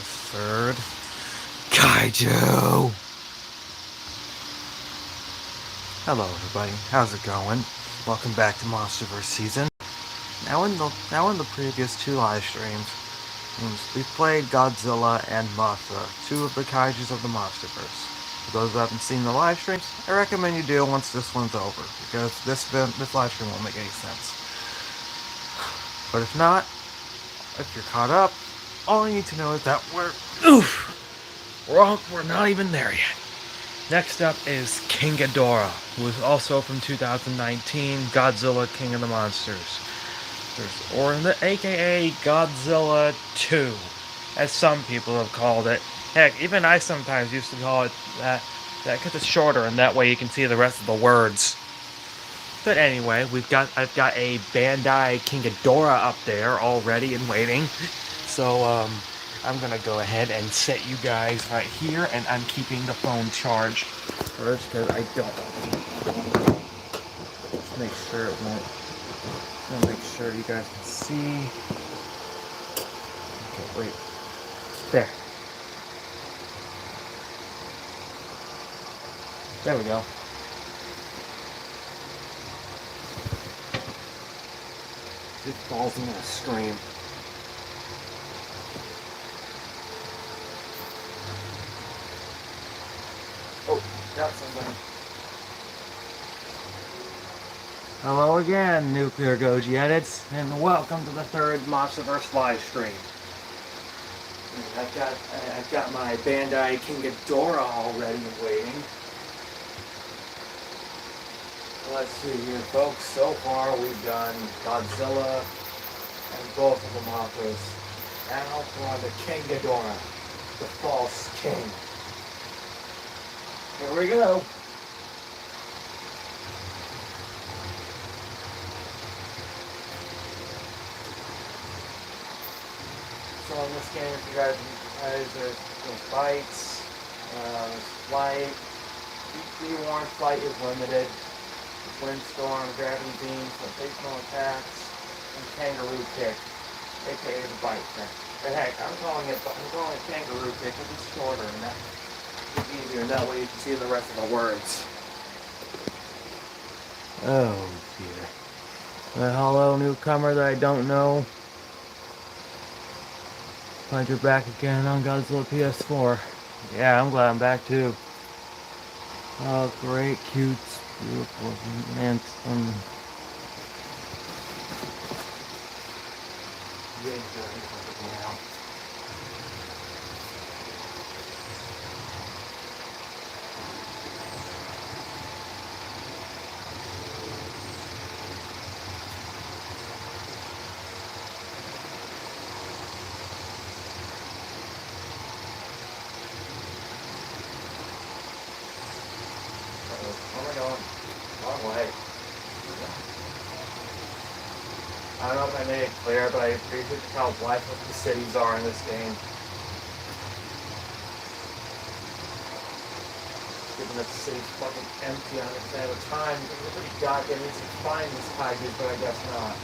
third kaiju. Hello everybody, how's it going? Welcome back to Monsterverse season. Now in the previous two live streams, we played Godzilla and Mothra, two of the kaijus of the Monsterverse. For those who haven't seen the live streams, I recommend you do once this one's over, because this live stream won't make any sense. But if not, if you're caught up, all you need to know is that we're not even there yet. Next up is King Ghidorah, who is also from 2019, Godzilla King of the Monsters. AKA Godzilla 2, as some people have called it. Heck, even I sometimes used to call it that because it's shorter and that way you can see the rest of the words. But anyway, I've got a Bandai King Ghidorah up there already and waiting. So I'm gonna go ahead and set you guys right here, and I'm keeping the phone charged first because I don't. Just make sure it won't. I'll make sure you guys can see. Okay, wait. There. There we go. It falls into a scream. Oh, got somebody. Hello again, Nuclear Goji Edits, and welcome to the third Monsterverse live stream. I've got my Bandai King Ghidorah already waiting. Let's see here, folks. So far, we've done Godzilla and both of the Mothras. Now we're on the King Ghidorah, the false king. Here we go. So in this game, if you guys, there's fights, there's flight. Be warned, flight is limited. Windstorm, gravity beams, sensational attacks, and kangaroo kick, aka the bite kick. But heck, I'm calling it kangaroo kick because it's shorter and that's easier, and that way you can see the rest of the words. Oh dear. Well, hello, newcomer that I don't know. Glad you're back again on Godzilla PS4. Yeah, I'm glad I'm back too. Oh, great, cute, beautiful, handsome. I don't know if I made it clear, but I appreciate how lifeless the cities are in this game. Given that the city's fucking empty on its at a time, it's pretty goddamn easy to find these kaijus, but I guess not.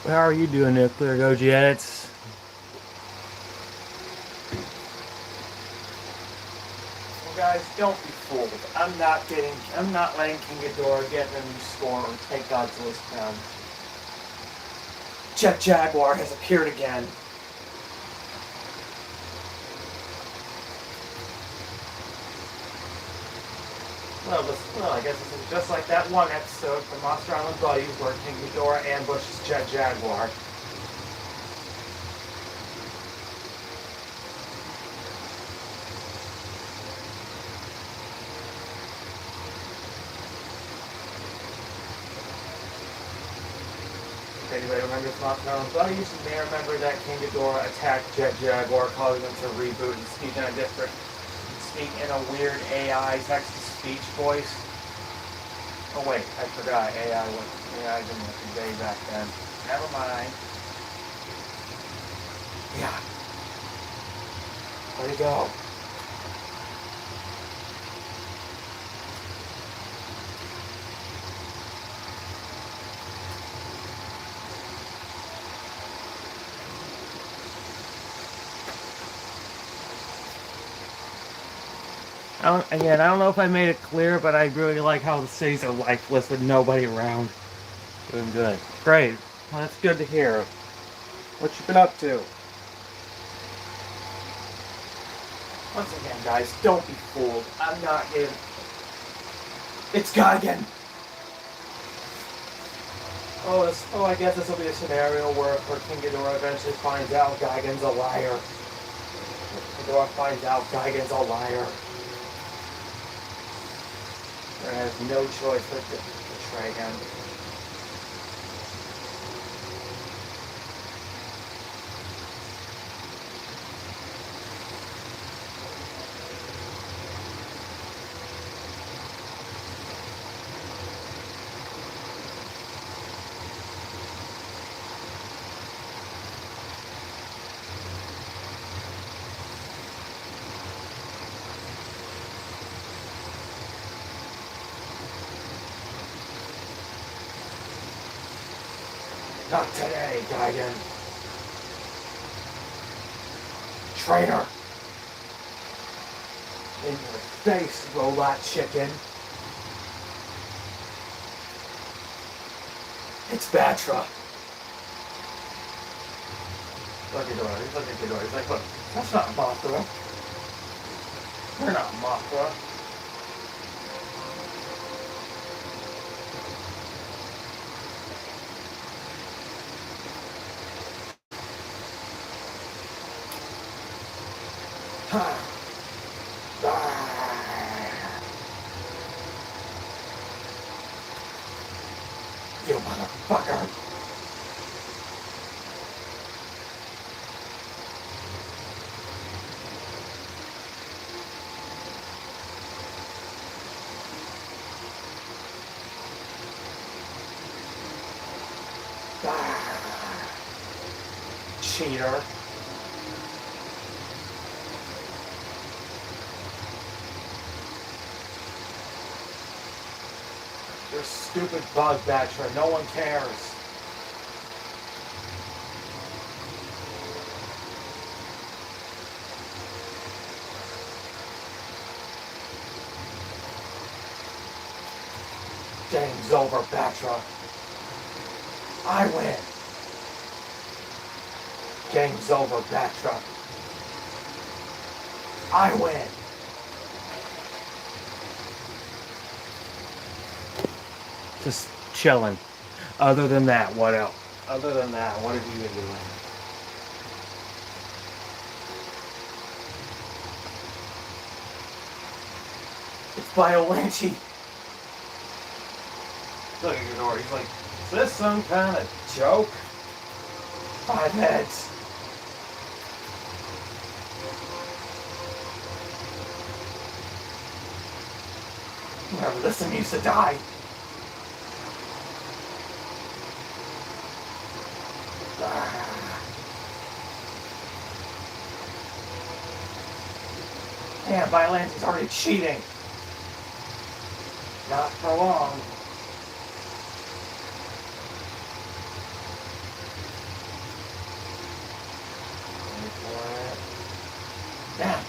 How are you doing, Nuclear Goji Edits? Well, guys, don't be fooled. I'm not letting King Ghidorah get a new score or take Godzilla's crown. Jet Jaguar has appeared again. Well, I guess this is just like that one episode from Monster Island Buddies where King Ghidorah ambushes Jet Jaguar. If anybody remembers Monster Island Buddies, you may remember that King Ghidorah attacked Jet Jaguar, causing them to reboot and speak in a different speak in a weird AI text-to-speech voice. Oh wait, I forgot. AI didn't convey back then. Never mind. Yeah. Where'd he go? I don't know if I made it clear, but I really like how the cities are lifeless with nobody around. Doing good. Great. Well, that's good to hear. What you been up to? Once again, guys, don't be fooled. I'm not here. It's Gigan! I guess this will be a scenario where King Ghidorah eventually finds out Gigan's a liar. Ghidorah finds out Gigan's a liar. And has no choice but to betray him. Not today, Gigan. Traitor! In your face, robot chicken. It's Batra. Look at Ghidorah. He's looking at Ghidorah. He's like, look, that's not Mothra. You're not Mothra. You motherfucker! Cheater. You're a stupid bug, Batra. No one cares. Game's over, Batra. I win. Game's over, Batra. I win. Just chilling. Other than that, what else? Other than that, what have you been doing? It's Biolanchi. Look at Ghidorah. He's like, is this some kind of joke? 5 heads. Whoever this needs to die. Damn, Biolanchi's already cheating. Not for long. Damn.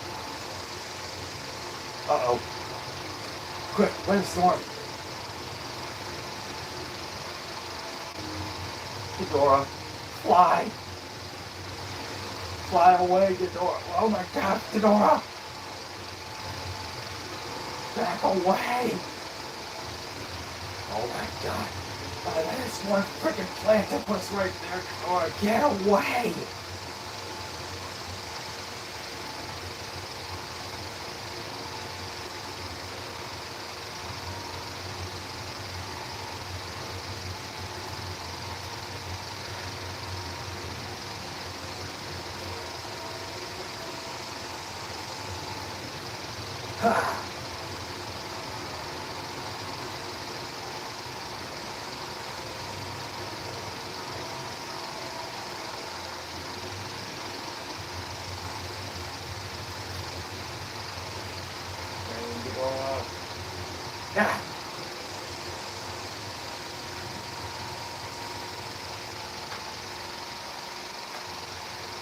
Uh-oh. Quick, windstorm. Ghidorah, fly. Fly away, Ghidorah. Oh my god, Ghidorah. Back away. Oh my god. There's one freaking platypus right there, Ghidorah. Get away. Yeah.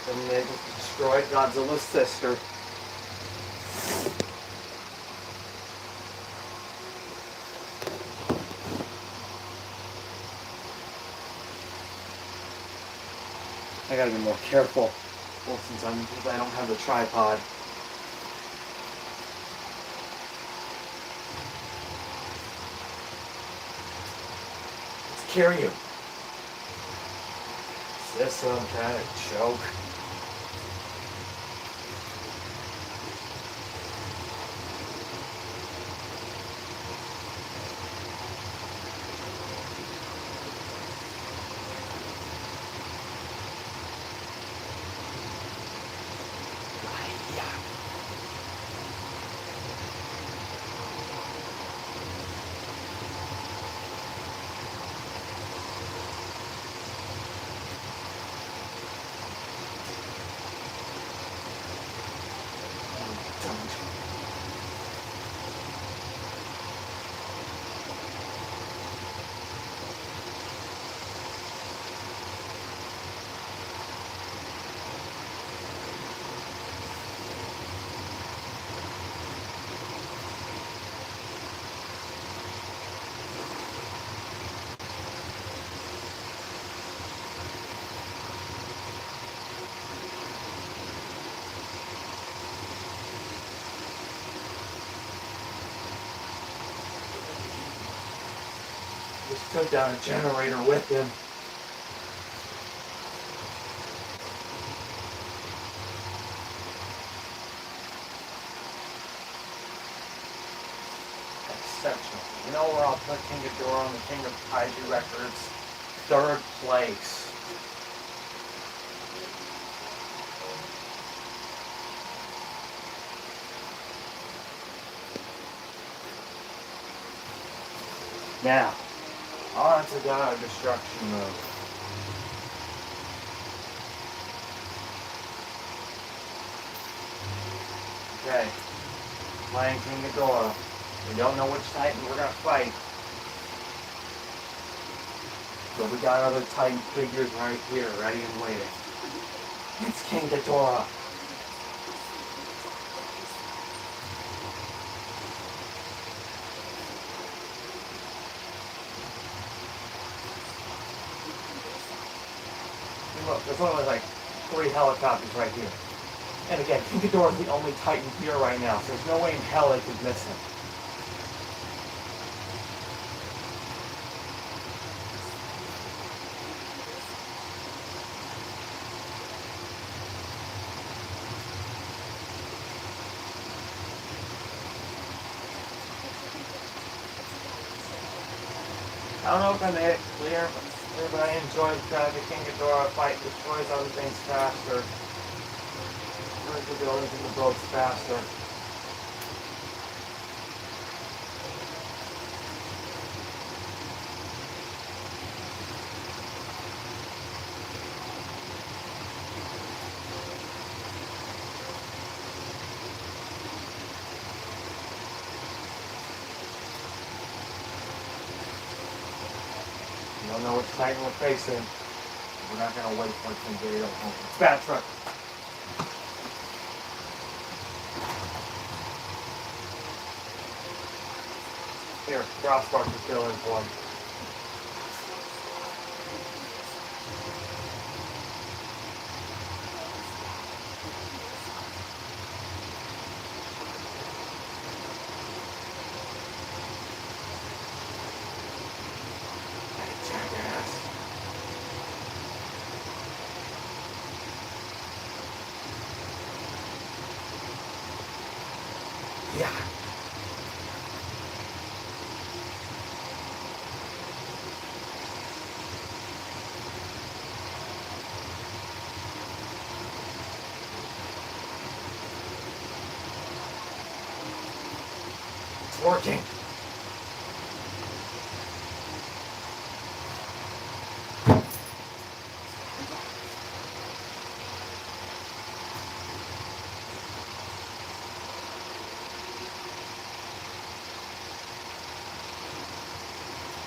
And they just destroyed Godzilla's sister. I gotta be more careful. Well, since I don't have the tripod. Let's carry you. Is this some kind of joke? Just took down a generator with him. Exceptional. You know where I'll put King Ghidorah on the King of Kaiju records? 3rd place. Now, on to the destruction mode. Okay, playing King Ghidorah. We don't know which Titan we're gonna fight. But we got other Titan figures right here, ready and waiting. It's King Ghidorah. Look, there's only like 3 helicopters right here. And again, King Ghidorah is the only Titan here right now, so there's no way in hell they could miss him. I don't know if I made it clear, but I enjoyed the King Ghidorah fight. Destroys other things faster. Destroys the buildings and the boats faster. We don't know which Titan we're facing. We're not going to wait for King Ghidorah. It's bad truck. Here, crossbar to fill in for him. Yeah. It's working.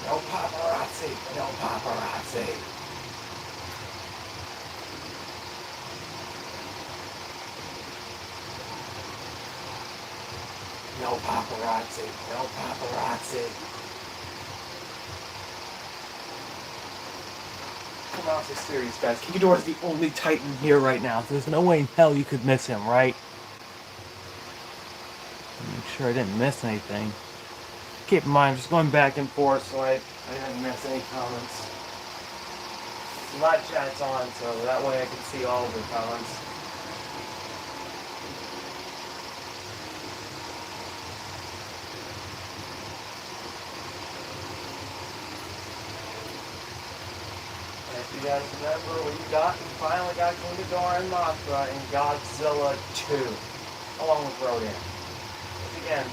No paparazzi. No paparazzi. No paparazzi. No paparazzi. Come on, this serious, guys. King Ghidorah is the only Titan here right now. So there's no way in hell you could miss him, right? Make sure I didn't miss anything. Keep in mind, I'm just going back and forth so I didn't miss any comments. Live chat's on, so that way I can see all of the comments. And if you guys remember, we finally got King Ghidorah and Mothra in Godzilla 2, along with Rodan. Which again,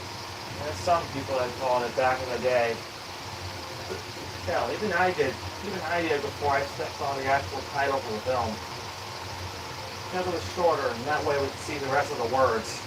there's some people that called it back in the day. Hell, even I did before I saw the actual title for the film. Because it was shorter, and that way we could see the rest of the words.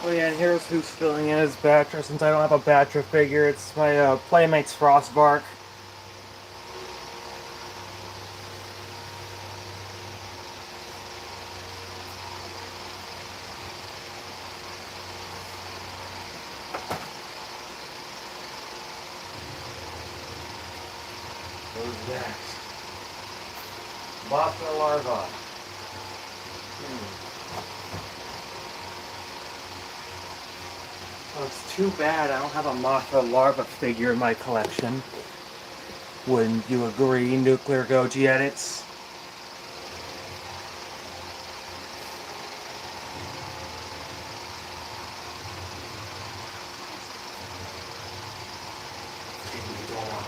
Oh yeah, and here's who's filling in as Batra. Since I don't have a Batra figure, it's my Playmates Frostbark. Who's next? Mothra Larva. Oh, it's too bad I don't have a Mothra Larva figure in my collection. Wouldn't you agree, Nuclear Goji Edits? King Ghidorah.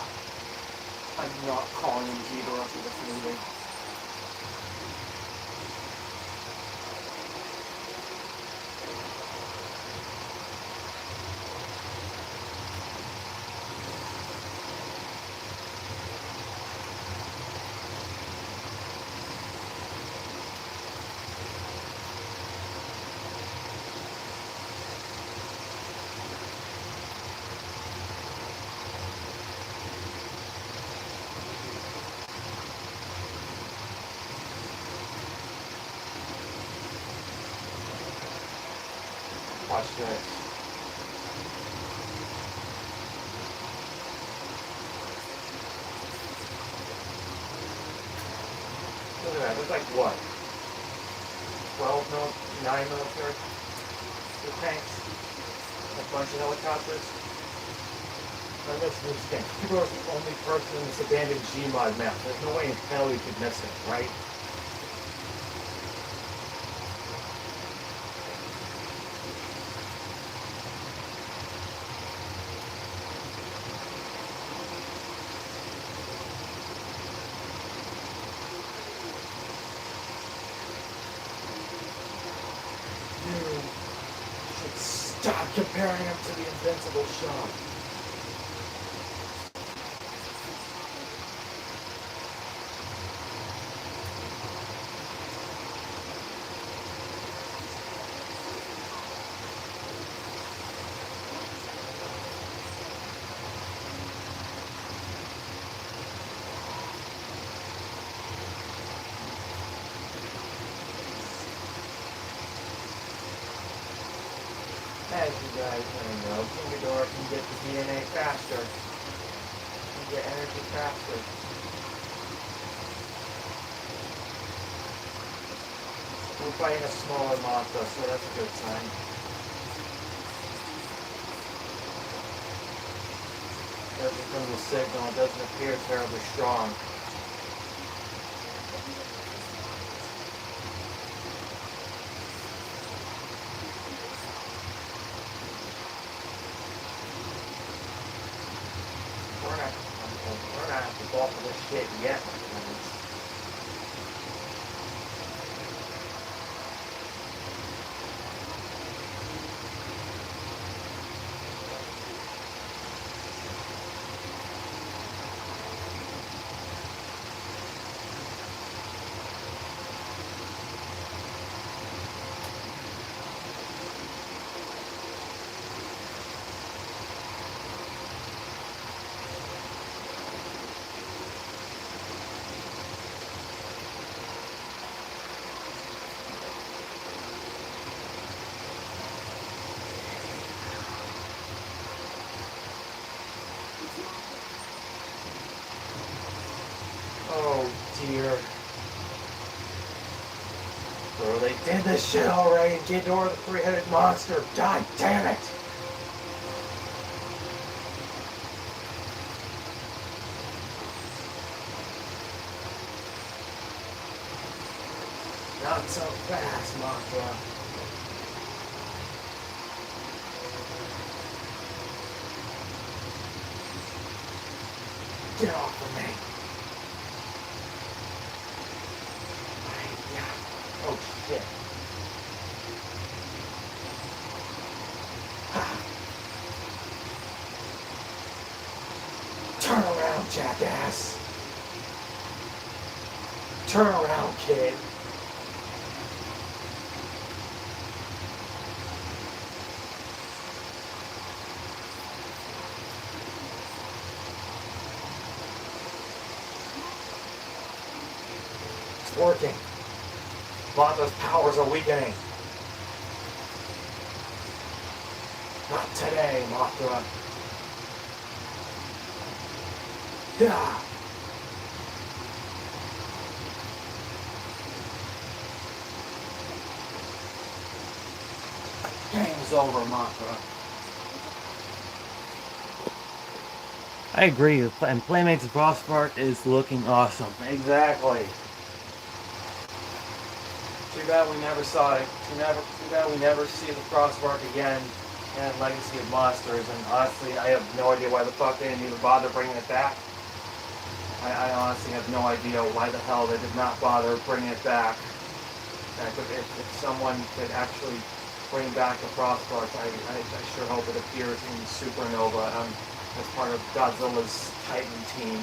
I'm not calling him Ghidorah for this movie. Watch this. Look at that. There's like what? 12 mil, 9 military? The tanks. A bunch of helicopters. Now listen to this thing. Ghidorah's the only person in this abandoned Gmod map. There's no way in hell you could miss it, right? Stop comparing him to the Invincible Shaw. As you guys may know, King Ghidorah can get the DNA faster. Can get energy faster. We're fighting a smaller Mothra, so that's a good sign. Judging from the signal, it doesn't appear terribly strong. We're not at the bulk of this shit yet, my friends. Oh dear. Bro, they did this shit already in Ghidorah the three-headed monster. God damn it! Not so fast, Mothra. Get off of me. Oh shit. Turn around, jackass. Turn around, kid. It's working. Mothra's powers are weakening. Not today, Mothra. Yeah. Game's over, Mothra. I agree, and Playmates Frostmark is looking awesome. Exactly. Too bad we never saw it. Too bad we never see the Frostmark again in Legacy of Monsters. And honestly, I have no idea why the fuck they didn't even bother bringing it back. I honestly have no idea why the hell they did not bother bringing it back. If someone could actually bring back the Frostmark, I sure hope it appears in Supernova as part of Godzilla's Titan team.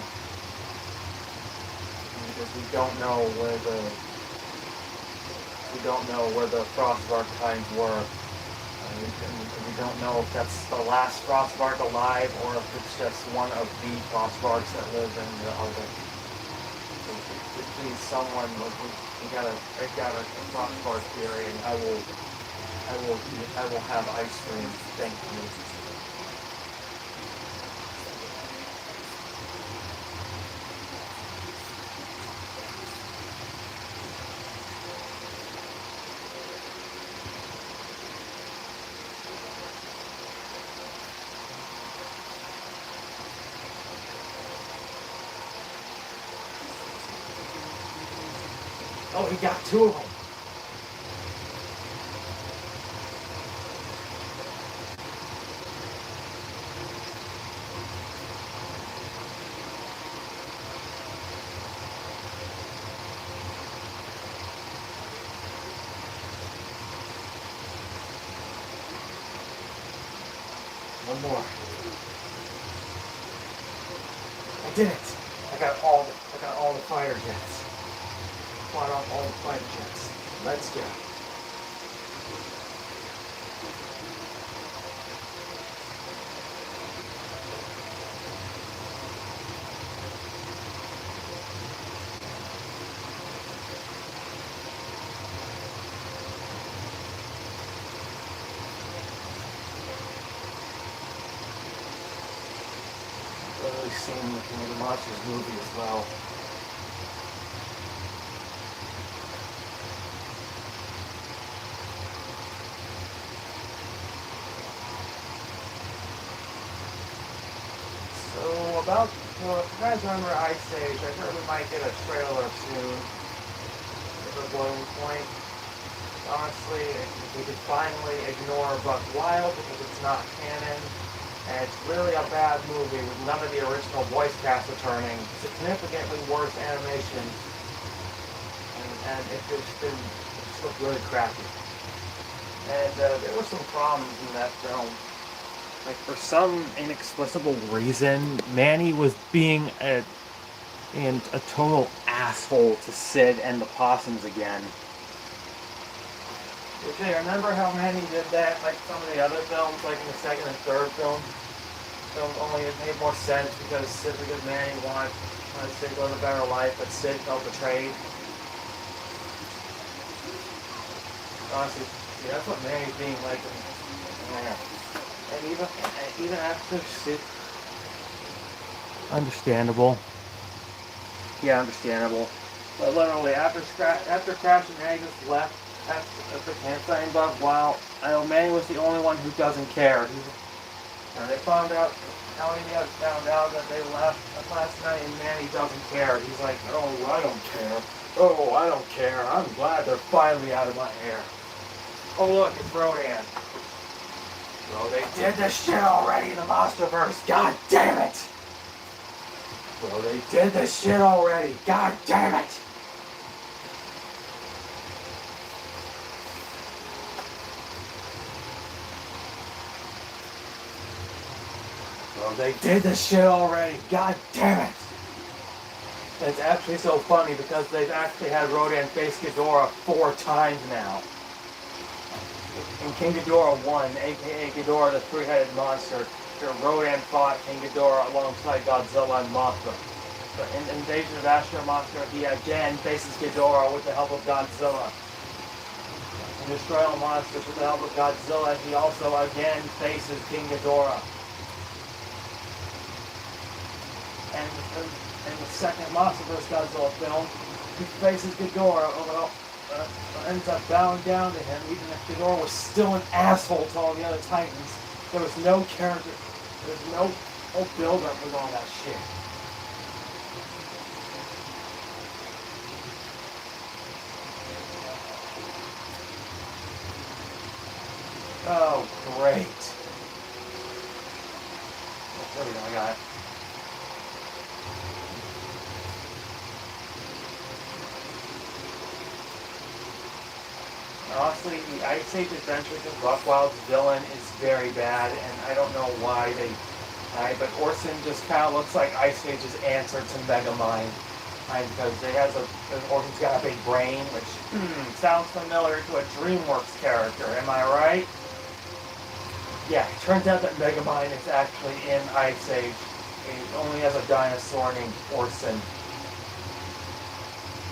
Because we don't know where the Frostmark times were. We don't know if that's the last Frostmark alive or if it's just one of the Frostmarks that live in the other. Please, someone, we got a Frostmark theory, and I will have ice cream. Thank you. Oh, he got two of them. One more. I did it. I got all the fighter jets. Fought off all the fighter jets. Let's go. Really seen the Monsters movie as well. So about, well, if you guys remember Ice Age, I heard we might get a trailer soon for Boiling Point. Honestly, we could finally ignore Buck Wild because it's not canon, and it's really a bad movie with none of the original voice cast returning, significantly worse animation, and it just looked really crappy. And there were some problems in that film. Like, for some inexplicable reason, Manny was being a total asshole to Sid and the Possums again. Okay, remember how Manny did that, like some of the other films, like in the second and third film? Only it made more sense because Manny wanted Sid to live a better life, but Sid felt betrayed. Honestly, yeah, that's what Manny's being like. And even after Sid... Understandable. Yeah, understandable. But literally, after Crash and Manny just left, after campsite Buck, wow, I know Manny was the only one who doesn't care. They found out, Ellie found out that they left last night and Manny doesn't care. He's like, oh, I don't care. Oh, I don't care. I'm glad they're finally out of my hair. Oh, look, it's Rodan. Bro, they did this shit already in the monsterverse. God damn it. Bro, they did this shit already. God damn it. Bro, they did this shit already. God damn it. It's actually so funny because they've actually had Rodan face Ghidorah 4 times now. In King Ghidorah 1, aka Ghidorah the three-headed monster, Rodan fought King Ghidorah alongside Godzilla and Mothra. But in Invasion of Astro Monster, he again faces Ghidorah with the help of Godzilla. In Destroy All Monsters with the help of Godzilla, he also again faces King Ghidorah. And in the second Monsterverse Godzilla film, he faces Ghidorah, although ends up bowing down to him, even if Ghidorah was still an asshole to all the other Titans. There was no character, there was no build-up with all that shit. Oh, great. There we go, I got it. Honestly, the Ice Age Adventures of Buck Wild's villain is very bad, and I don't know why they... but Orson just kind of looks like Ice Age's answer to Megamind. Because Orson's got a big brain, which sounds familiar to a DreamWorks character, am I right? Yeah, it turns out that Megamind is actually in Ice Age. He only has a dinosaur named Orson.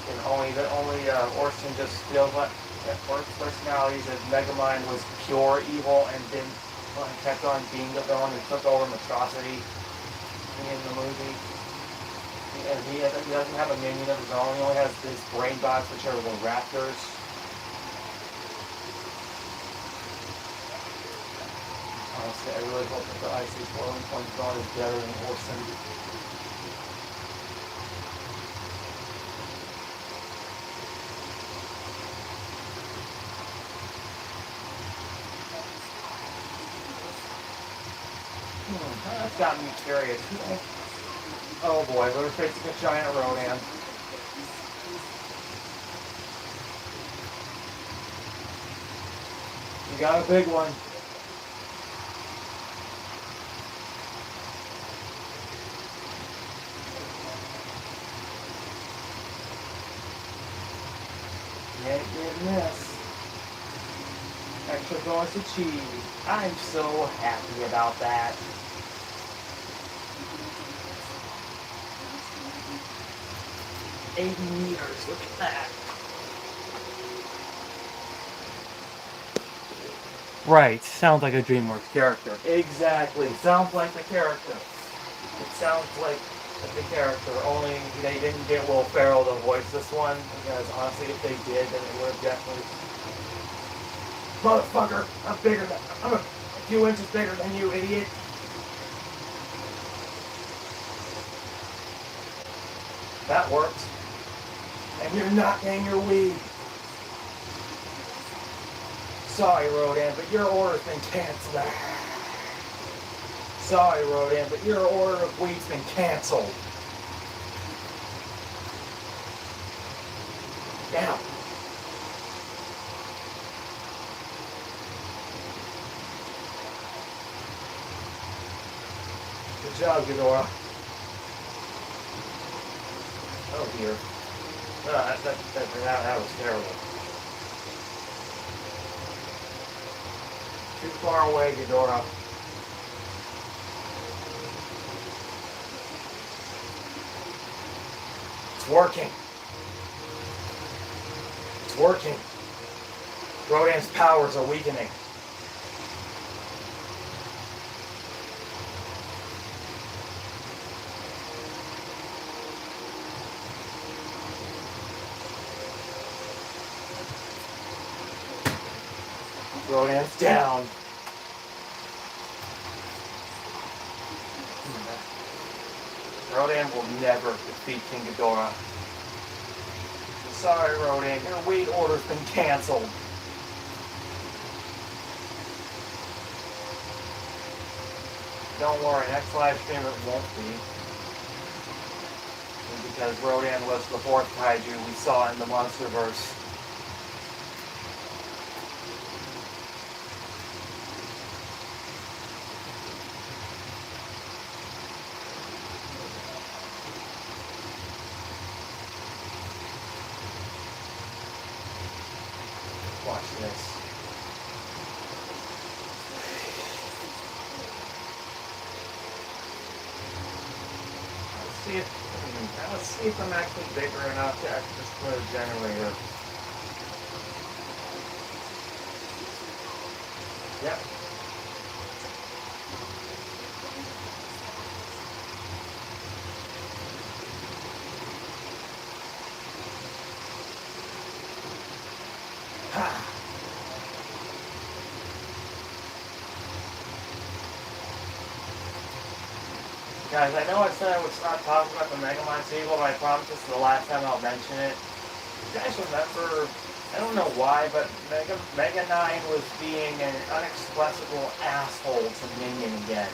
And Orson just feels like... Orc's personality is that Megamind was pure evil and kept on being the villain and took over Monstrosity in the movie. And he doesn't have a minion of his own. He only has his brain bots, which are the raptors. Honestly, I really hope that the Ice Age Boiling Point villain is better than Orson. That's got me curious. Oh boy, we're facing a giant Rodan. We got a big one. Didn't miss. Extra bonus achieved. I'm so happy about that. $80 meters, look at that. Right, sounds like a DreamWorks character. Exactly, sounds like the character. It sounds like the character, only they didn't get Will Ferrell to voice this one, because honestly, if they did, then it would have definitely... Motherfucker, I'm a few inches bigger than you, idiot. That worked. And you're not getting your weed. Sorry, Rodan, but your order's been canceled. Sorry, Rodan, but your order of weed's been canceled. Now. Good job, Ghidorah. Oh dear. That was terrible. Too far away, Ghidorah. It's working. It's working. Rodan's powers are weakening. Rodan's down. Rodan will never defeat King Ghidorah. Sorry, Rodan, your weed order's been canceled. Don't worry, next live stream it won't be. Because Rodan was the fourth kaiju we saw in the monsterverse. Watch this. Let's see if I'm actually bigger enough to just put a generator. Yep. Guys, I know I said I would stop talking about the Megamind sequel, but I promise this is the last time I'll mention it. You guys remember, I don't know why, but Mega 9 was being an unexpressible asshole to Minion again.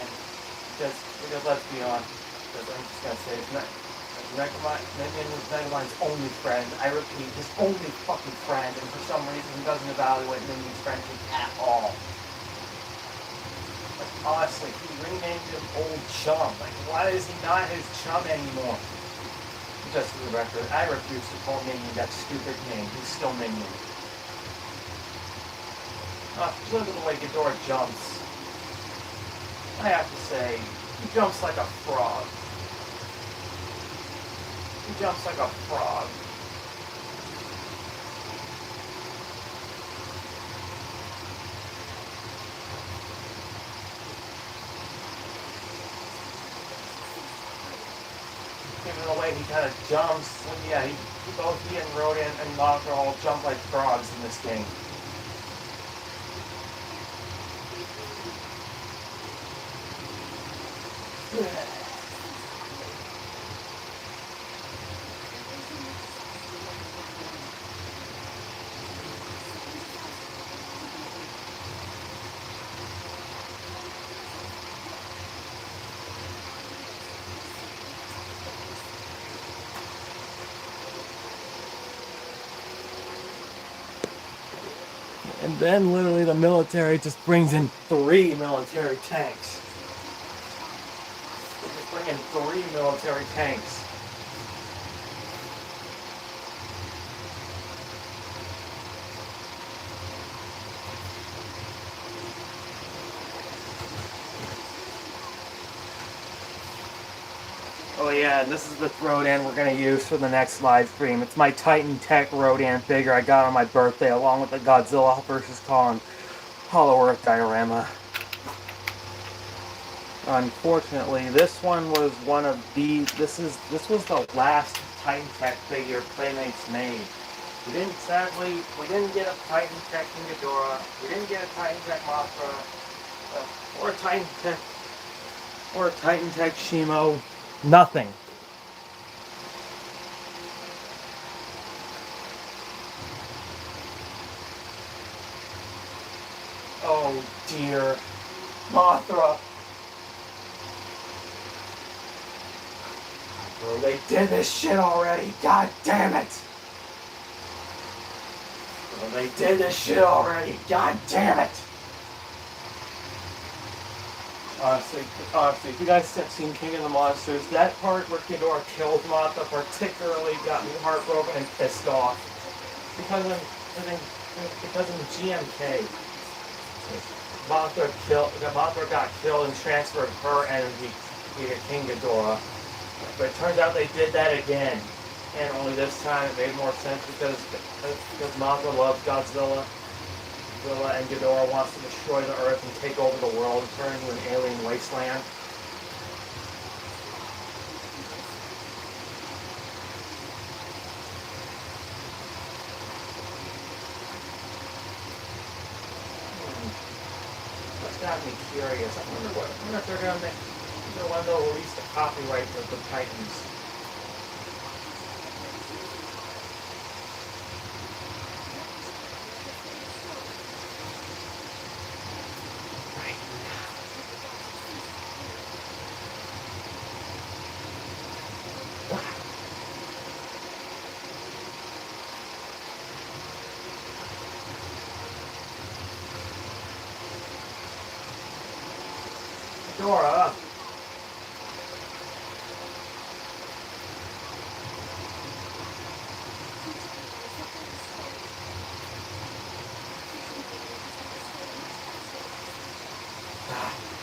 And because let's be honest, because I'm just going to say, Minion was Megamind's only friend. I repeat, his only fucking friend, and for some reason he doesn't evaluate Minion's friendship at all. Honestly, he renamed him Old Chum. Like, why is he not his chum anymore? Just for the record, I refuse to call Minion that stupid name. He's still Minion. Look at the way Ghidorah jumps. I have to say, he jumps like a frog. He jumps like a frog. Even the way he kind of jumps, yeah, both he and Rodan and Mothra all jump like frogs in this game. And then literally the military just brings in 3 military tanks. They just bring in 3 military tanks. Oh yeah, and this is the Rodan we're going to use for the next live stream. It's my Titan Tech Rodan figure I got on my birthday along with the Godzilla vs. Kong Hollow Earth diorama. Unfortunately, this one was one of the... This was the last Titan Tech figure Playmates made. We didn't get a Titan Tech King Ghidorah. We didn't get a Titan Tech Mothra. Or a Titan Tech... Or a Titan Tech Shimo. Nothing. Oh dear. Mothra. Bro, they did this shit already. God damn it. Bro, they did this shit already. God damn it. Honestly, if you guys have seen King of the Monsters, that part where Ghidorah killed Mothra particularly got me heartbroken and pissed off. Because in GMK, Mothra got killed and transferred her energy to King Ghidorah. But it turns out they did that again. And only this time it made more sense because Mothra loves Godzilla. And Ghidorah wants to destroy the Earth and take over the world and turn it into an alien wasteland. That's got me curious. I wonder if they're going to make. When they'll release the copyright of the Titans. Ghidorah.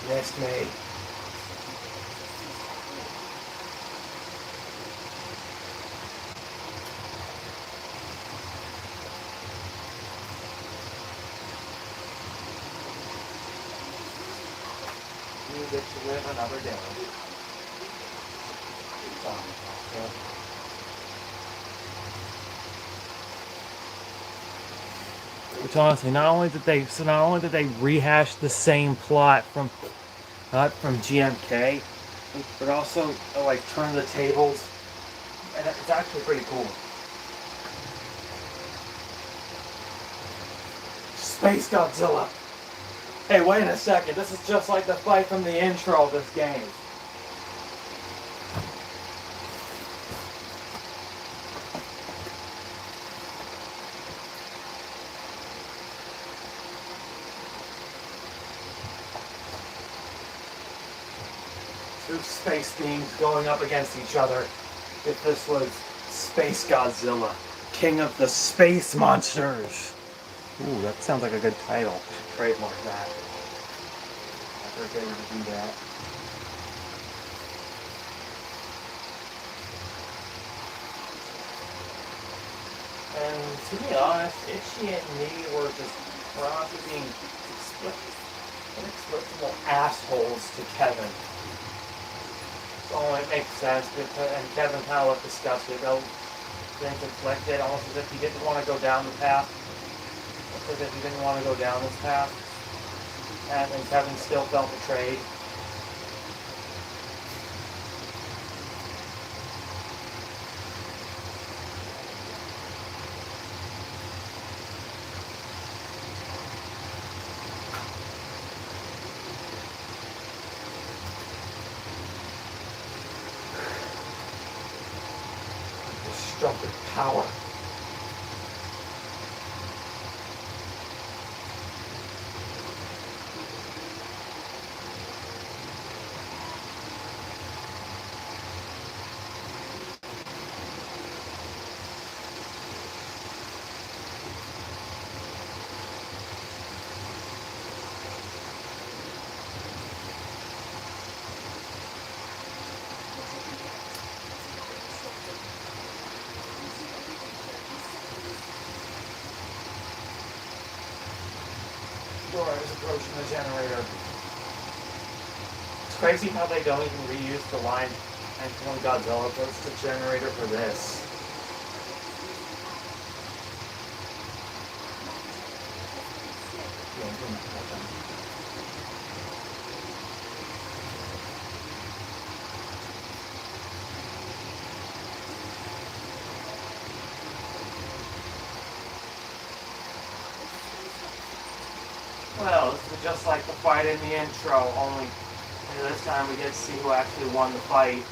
Missed me. You get to live another day. Which honestly, not only did they rehash the same plot from GMK, but also like turn the tables, and it's actually pretty cool. Space Godzilla. Hey, wait a second. This is just like the fight from the intro of this game. Two space beings going up against each other. If this was Space Godzilla, King of the Space Monsters. Ooh, that sounds like a good title. Trademark that. I forget to do that. And to be honest, Itchy and me were just probably being inexplicable assholes to Kevin. So it makes sense, and Kevin kind of looked disgusted, though, being conflicted, almost as if he didn't want to go down the path. As if he didn't want to go down this path. And Kevin still felt betrayed. Destructive power. Ghidorah is approaching the generator. It's crazy how they don't even reuse the line, and when Godzilla approaches the generator for this. Well, this is just like the fight in the intro, only this time we get to see who actually won the fight.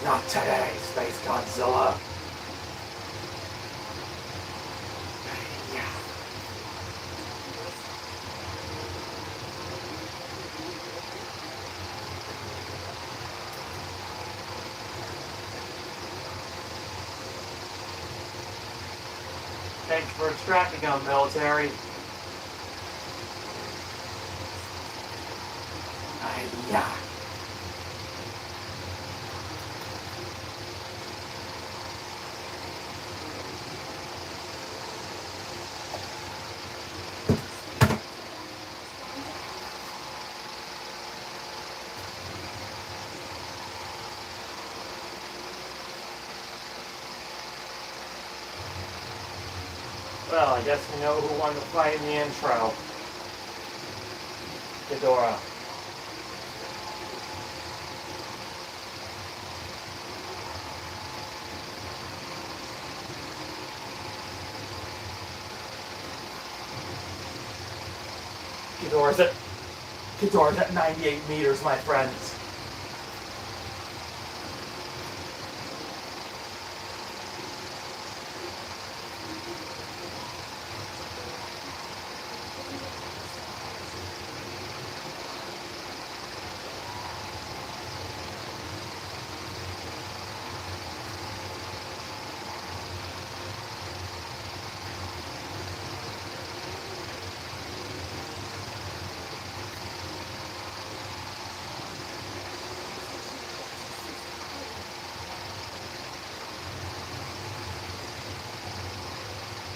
Not today, Space Godzilla. Yeah. Thanks for extracting them, military. Yeah. Well, I guess we know who won the fight in the intro. Ghidorah. Ghidorah's at 98 meters, my friends.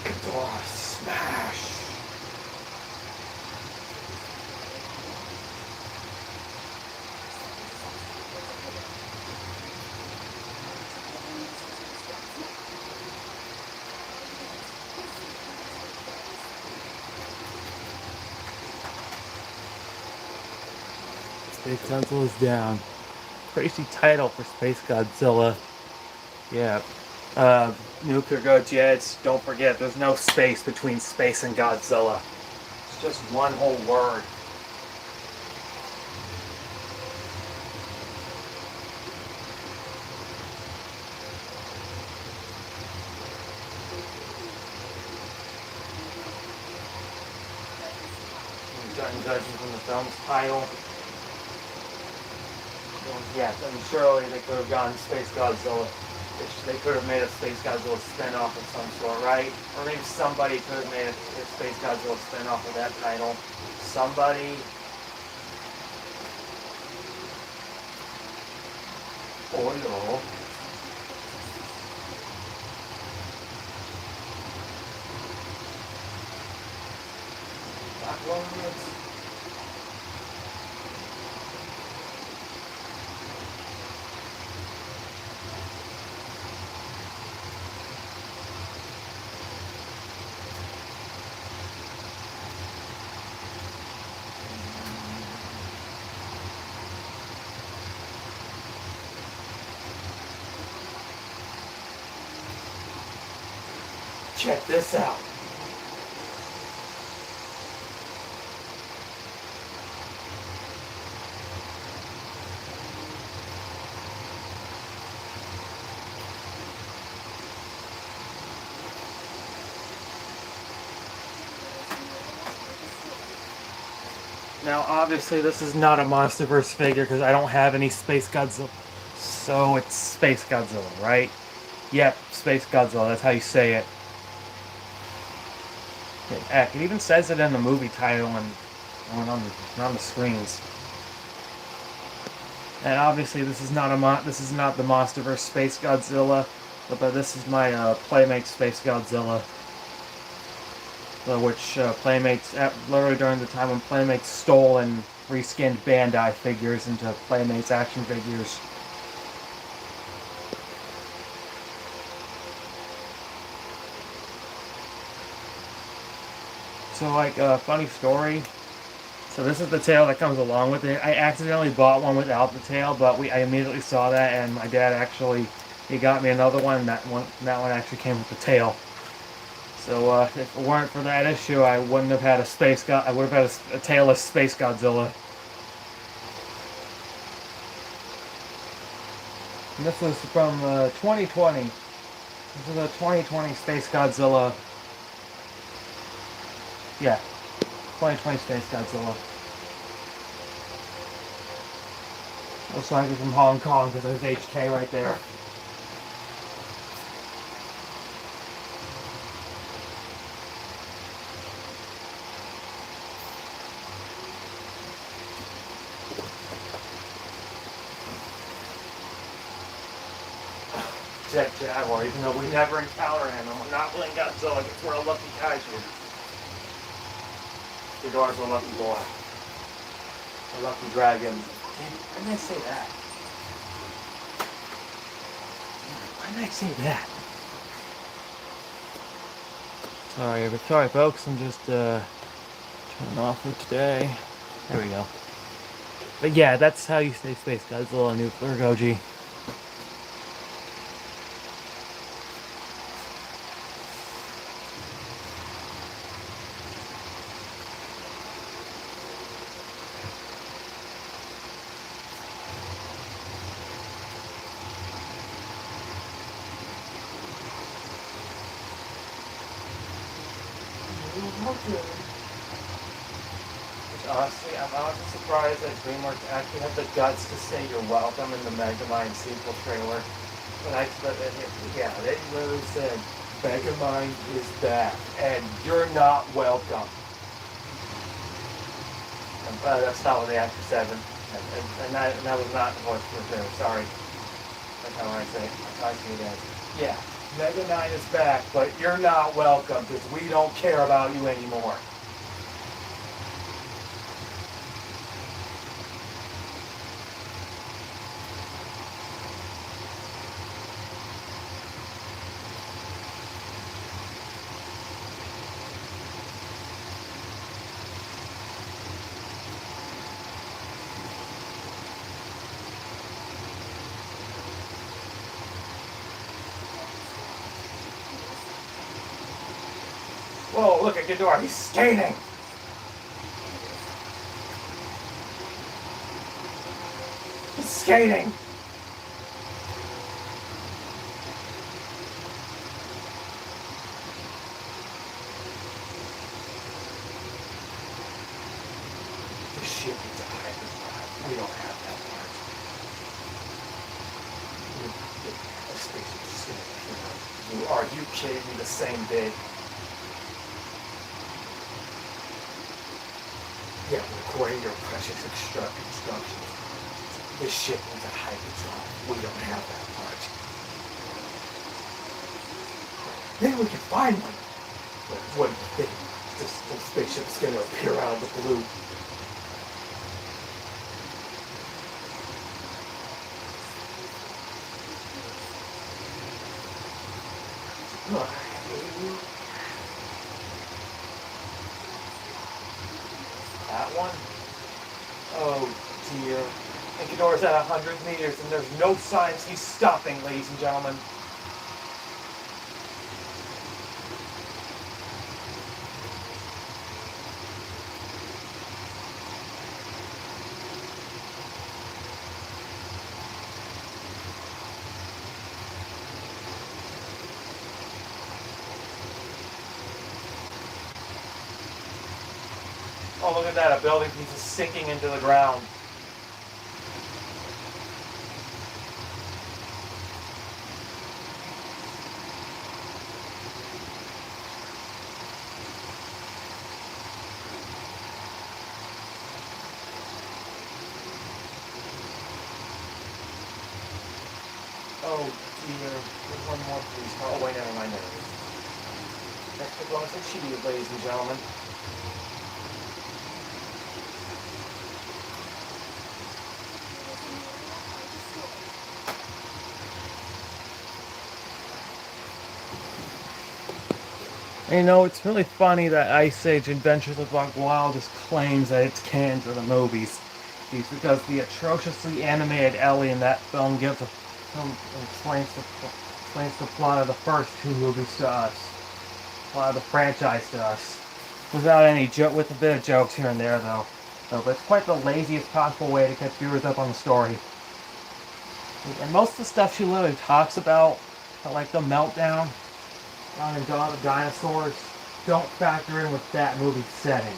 Ghidorah smash! Space Godzilla's down. Crazy title for Space Godzilla. Yeah. Nuclear go jets. Don't forget, there's no space between space and Godzilla. It's just one whole word. Judging from the film's title. Yes, I mean, surely they could have gotten Space Godzilla. They could have made a Space Godzilla spin-off of some sort, right? Or maybe somebody could have made a Space Godzilla spin-off of that title. Somebody. Oh no. Black Lords. Check this out. Now, obviously, this is not a MonsterVerse figure because I don't have any Space Godzilla. So it's Space Godzilla, right? Yep, Space Godzilla. That's how you say it. Heck, it even says it in the movie title and on the screens. And obviously, this is not the MonsterVerse Space Godzilla, but this is my Playmate Space Godzilla, which Playmates literally during the time when Playmates stole and reskinned Bandai figures into Playmates action figures. So, like, funny story. So this is the tail that comes along with it. I accidentally bought one without the tail, but I immediately saw that, and my dad he got me another one. That one actually came with the tail. So if it weren't for that issue, I wouldn't have had a space god. I would have had a tailless space Godzilla. And this was from 2020. This is a 2020 Space Godzilla. Yeah, 2020 Space Godzilla. Looks like it's from Hong Kong because there's HK right there. Jet Jaguar, even though we never encounter him, and we're not playing Godzilla because we're a lucky kaiju. Ghidorah's a lucky boy. A lucky dragon. Why did I say that? Why did I say that? Sorry folks, I'm just turning off for today. There we go. But yeah, that's how you stay Space Godzilla, nuclear Goji. Honestly, I'm honestly surprised that DreamWorks actually had the guts to say you're welcome in the Megamind sequel trailer. Yeah, they literally said Megamind is back and you're not welcome. That's not what the actor said, and that was not the voice for there. Sorry. That's how I say it. That's how I see it as. Yeah, Megamind is back, but you're not welcome because we don't care about you anymore. Whoa, look at Ghidorah, he's skating! He's skating! This shit needs a hyperdrive. We don't have that part. The spaceship's just gonna appear. Are you kidding me? The same day. Yeah, recording your precious instructions. This ship needs a hyperdrive. We don't have that part. Maybe we can find one. But what do you think? This spaceship's gonna appear out of the blue. That one? Oh dear. And Ghidorah's at 100 meters and there's no signs he's stopping, ladies and gentlemen. Oh, look at that, a building piece is sinking into the ground. Oh dear, there's one more piece. Oh wait, never mind. Next we're going to cheese, ladies and gentlemen. You know, it's really funny that Ice Age Adventures of Buck Wild just claims that it's canon for the movies. It's because the atrociously animated Ellie in that film explains the plot of the first two movies to us. a lot of the franchise does. Without any joke, with a bit of jokes here and there, though. But it's quite the laziest possible way to catch viewers up on the story. And most of the stuff she literally talks about, like the meltdown in Dawn of the Dinosaurs, don't factor in with that movie's setting.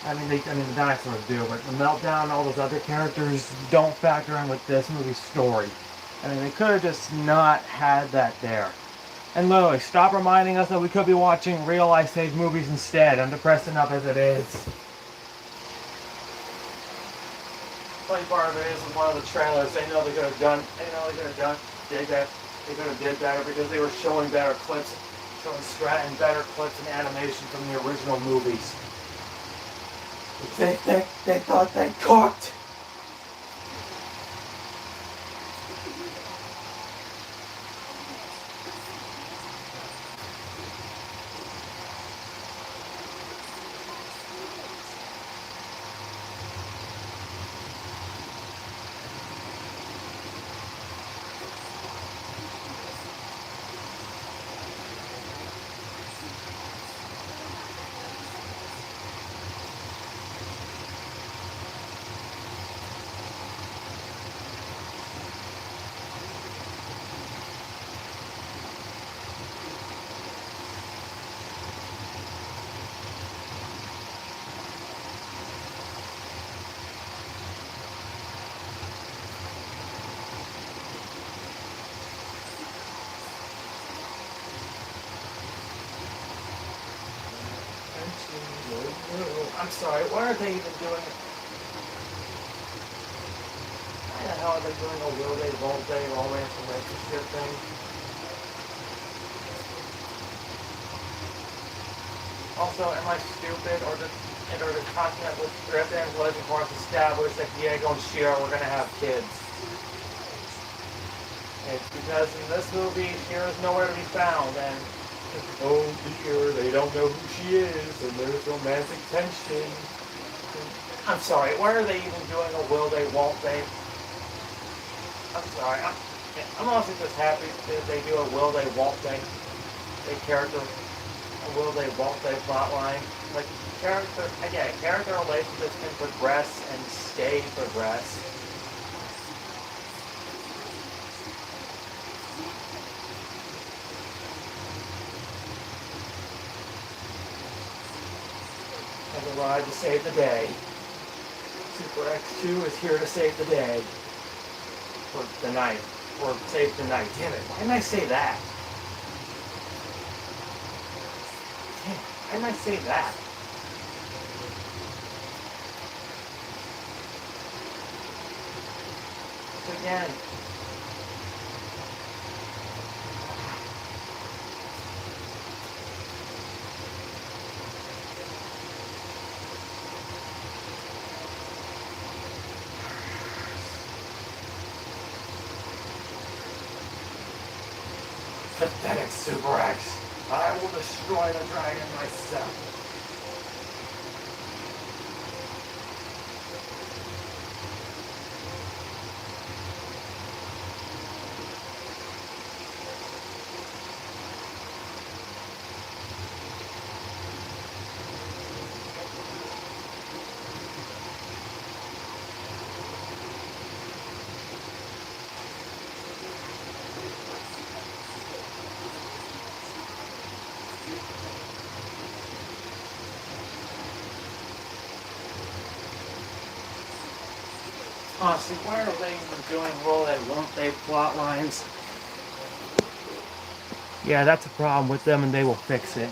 I mean, the dinosaurs do, but the meltdown and all those other characters don't factor in with this movie's story. I mean, they could have just not had that there. And literally, stop reminding us that we could be watching real Ice Age movies instead. I'm depressed enough as it is. Funny part of it is in one of the trailers, they know they could have done, did better because they were showing better clips, and better clips and animation from the original movies. They thought they cooked. I'm sorry, why are they even doing it? Why the hell are they doing a will they, won't they, romance relationship thing? Also, am I stupid, or the content with Drift and Legend Force established that Diego and Shira were going to have kids? It's because in this movie, Shira's nowhere to be found, and oh dear, they don't know who she is, and there's romantic tension. I'm sorry, why are they even doing a will they, won't they? I'm sorry, I'm honestly just happy that they do a will they, won't they, a will they, won't they plotline. Like, character relationships can progress and stay progressed. And arrived to save the day. Super X2 is here to save the day. Or the night. Or save the night. Damn it, why didn't I say that? Damn, why didn't I say that? So again. Pathetic Super X. I will destroy the dragon myself. Honestly, why are they even doing will they, won't they plot lines? Yeah, that's a problem with them, and they will fix it.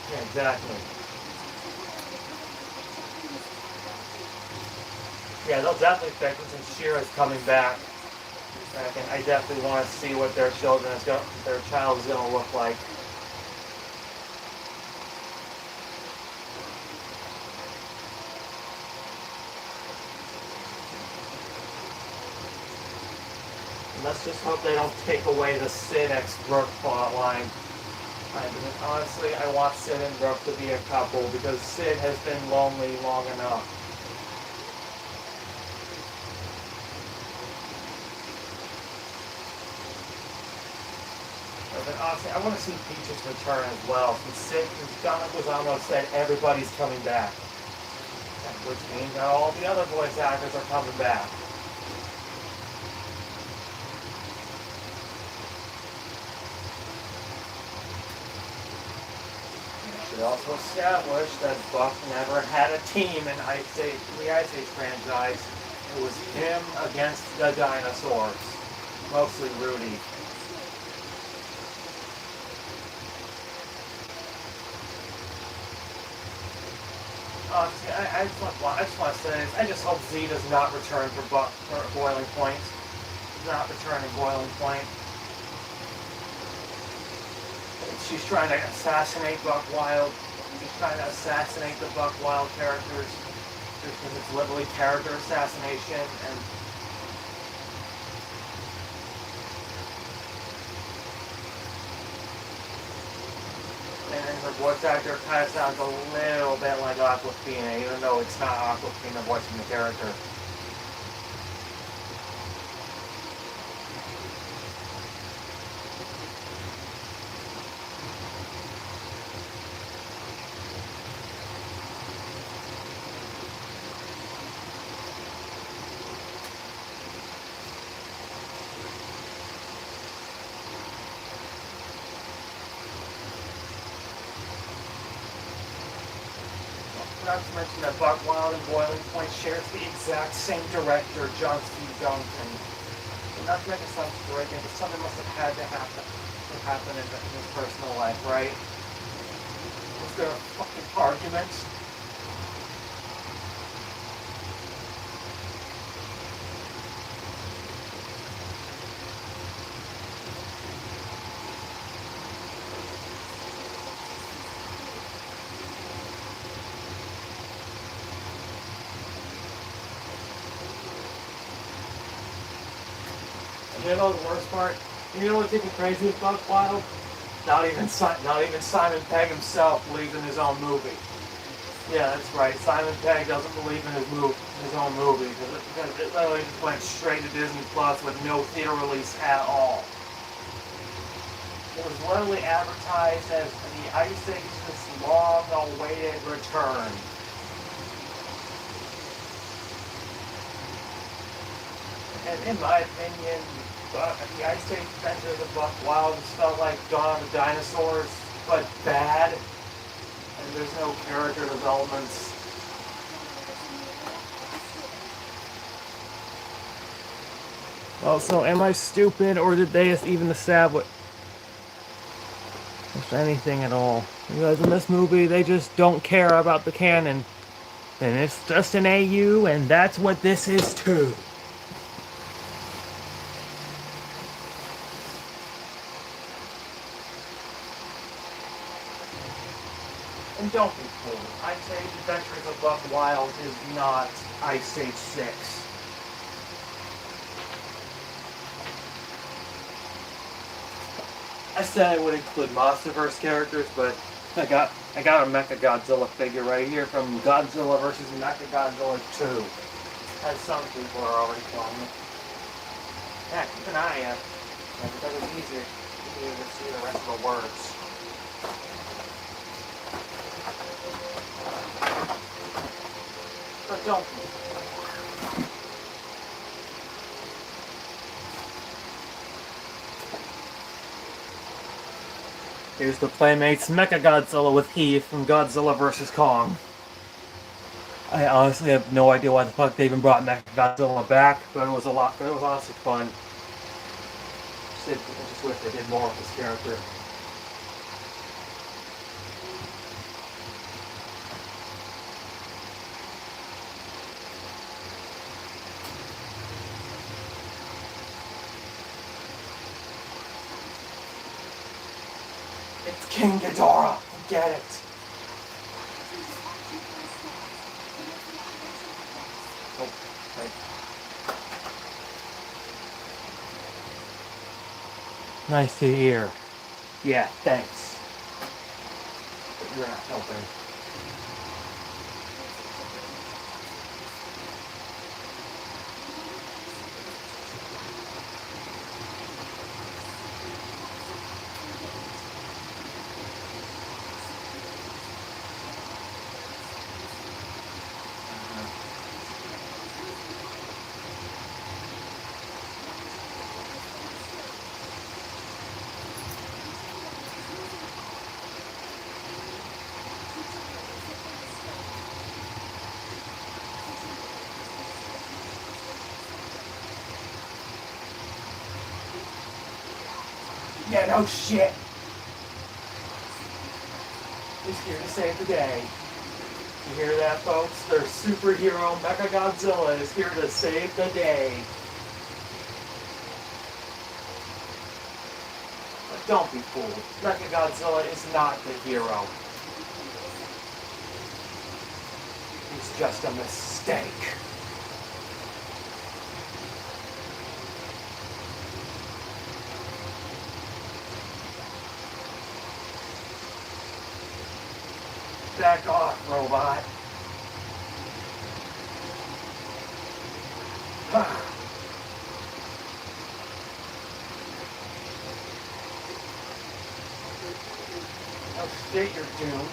Yeah, exactly. Yeah, they'll definitely fix it since Shira's coming back. I definitely want to see what their child is going to look like. Let's just hope they don't take away the Sid X Brooke plot line. Honestly, I want Sid and Brooke to be a couple because Sid has been lonely long enough. But honestly, I want to see Peach's return as well. Since John Leguizamo said everybody's coming back, which means that all the other voice actors are coming back. It should also establish that Buck never had a team in the Ice Age franchise. It was him against the dinosaurs, mostly Rudy. I just want to say this. I just hope Z does not return for Boiling Point. Not returning Boiling Point. She's trying to assassinate Buck Wild. She's trying to assassinate the Buck Wild characters. Because it's literally character assassination and her voice actor kind of sounds a little bit like Aquafina, even though it's not Aquafina voicing the character. Not to mention that Buck Wild and Boiling Point shares the exact same director, John C. Duncan. And not to make it sound arrogant, but something must have had to happen in his personal life, right? Was there a fucking argument? You know the worst part? You know what's even crazy with Buck Wild? Not even Simon Pegg himself believes in his own movie. Yeah, that's right. Simon Pegg doesn't believe in his own movie because it literally just went straight to Disney Plus with no theater release at all. It was literally advertised as the Ice Age's long-awaited return. And in my opinion, the Ice Age Adventures of Buck Wild just felt like Dawn of the Dinosaurs, but bad. And there's no character developments. Well, so am I stupid, or did they even establish anything at all? Because in this movie, they just don't care about the canon. And it's just an AU, and that's what this is too. And don't be fooled. Ice Age Adventures of Buck Wild is not Ice Age 6. I said I would include monsterverse characters, but I got a Mecha Godzilla figure right here from Godzilla vs. Mecha Godzilla 2. As some people are already calling it. Yeah, keep an eye out. Because it's easier to see the rest of the words. But don't. Here's the Playmates Mecha Godzilla with Eve from Godzilla vs. Kong. I honestly have no idea why the fuck they even brought Mecha Godzilla back, but it was honestly fun. I just wish they did more with this character. It's King Ghidorah. Get it. Oh, right. Nice to hear. Yeah, thanks. But you're not helping. Yeah, no shit. He's here to save the day. You hear that, folks? Their superhero Mechagodzilla is here to save the day. But don't be fooled. Mechagodzilla is not the hero. He's just a mistake. Back off, robot. Oh shit, you're doomed.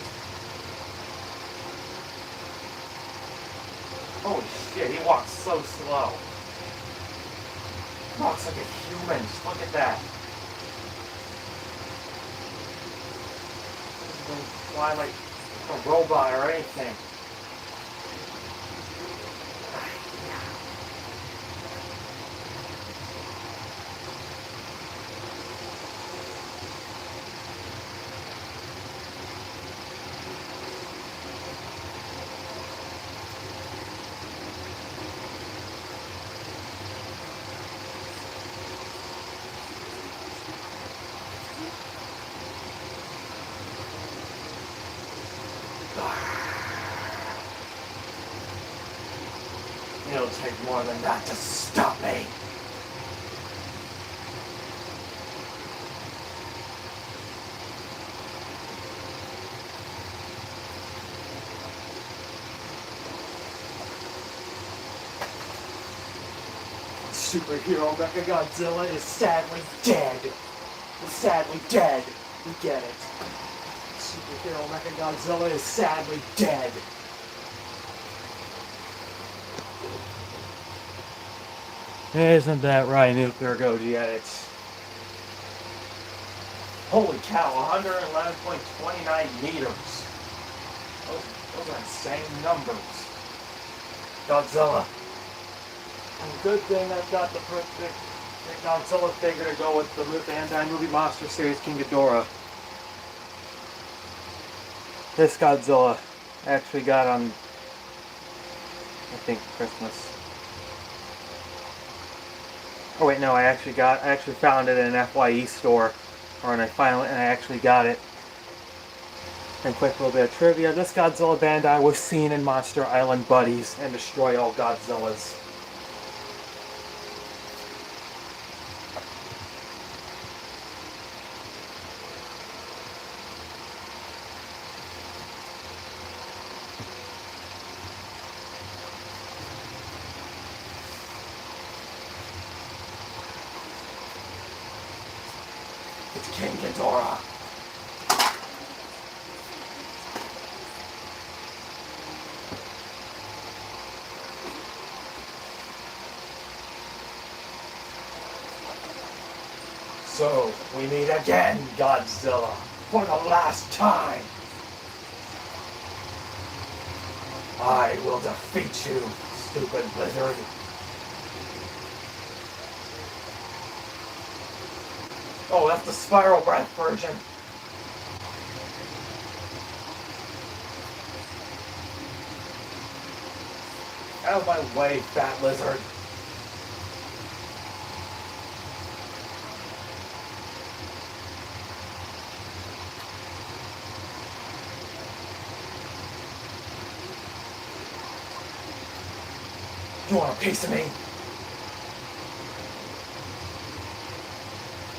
Holy shit, he walks so slow. He walks like a human. Just look at that. He doesn't fly like a robot or anything. It'll take more than that to stop me. Superhero Mechagodzilla is sadly dead. He's sadly dead. We get it. Superhero Mechagodzilla is sadly dead. Isn't that right, Nuclear Goji Edits? Holy cow, 111.29 meters. Those are insane numbers. Godzilla. And good thing I've got the perfect Godzilla figure to go with the Bandai movie monster series King Ghidorah. This Godzilla I actually got on, I think, Christmas. Oh wait, no, I actually found it in an FYE store, and I actually got it. And quick little bit of trivia: this Godzilla Bandai was seen in Monster Island Buddies and Destroy All Godzillas. It's King Ghidorah. So, we meet again, Godzilla, for the last time. I will defeat you, stupid lizard. Oh, that's the spiral breath version. Out of my way, fat lizard. You want a piece of me?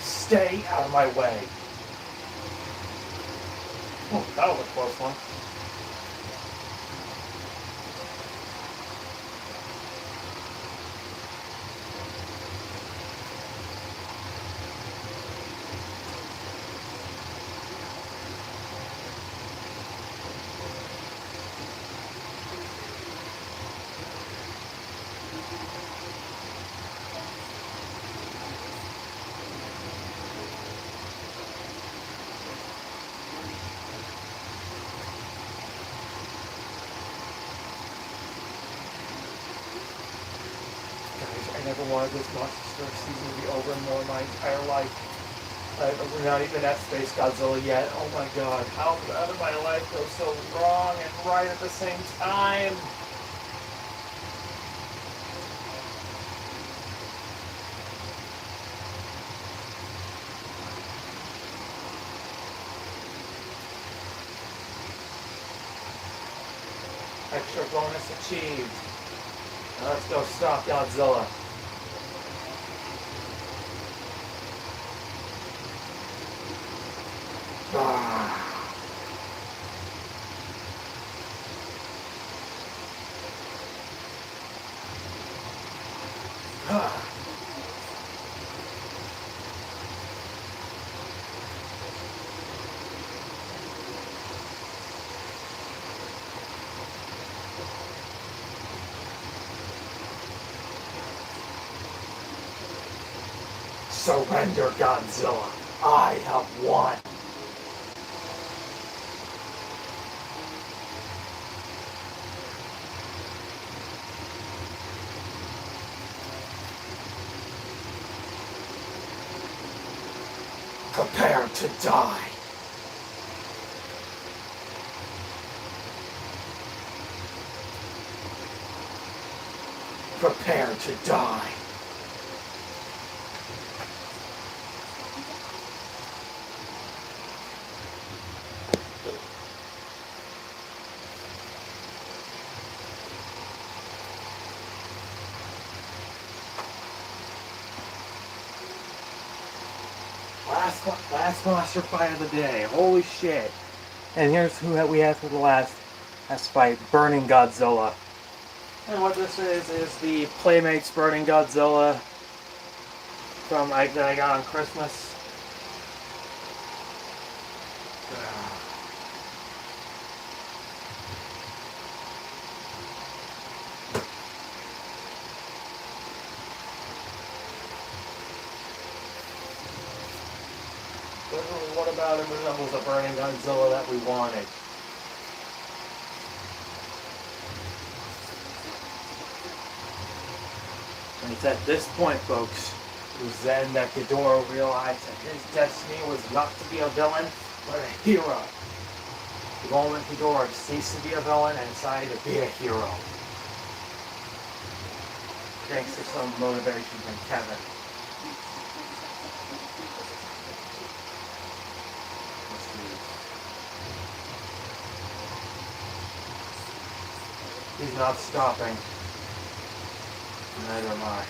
Stay out of my way. Oh, that was a close one. I never wanted this monster season to be over more in my entire life. We're not even at Space Godzilla yet. Oh my god, how did my life go so wrong and right at the same time? Extra bonus achieved. Now let's go stop Godzilla. Surrender, Godzilla. I have won. Prepare to die. Prepare to die. Last monster fight of the day. Holy shit. And here's who we have for the last fight, Burning Godzilla. And what this is the Playmates Burning Godzilla from that I got on Christmas. What about it resembles the Burning Godzilla that we wanted? And it's at this point, folks, it was then that Ghidorah realized that his destiny was not to be a villain, but a hero. The moment Ghidorah ceased to be a villain and decided to be a hero. Thanks to some motivation from Kevin. He's not stopping. Neither am I.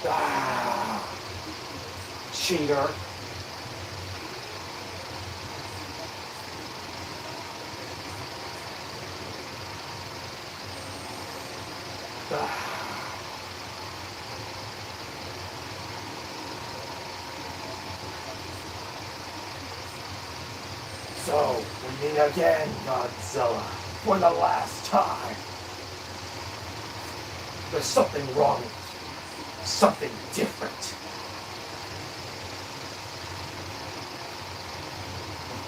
Ah, cheater. Ah. So, we meet again, Godzilla, for the last time. There's something wrong with you. Something different.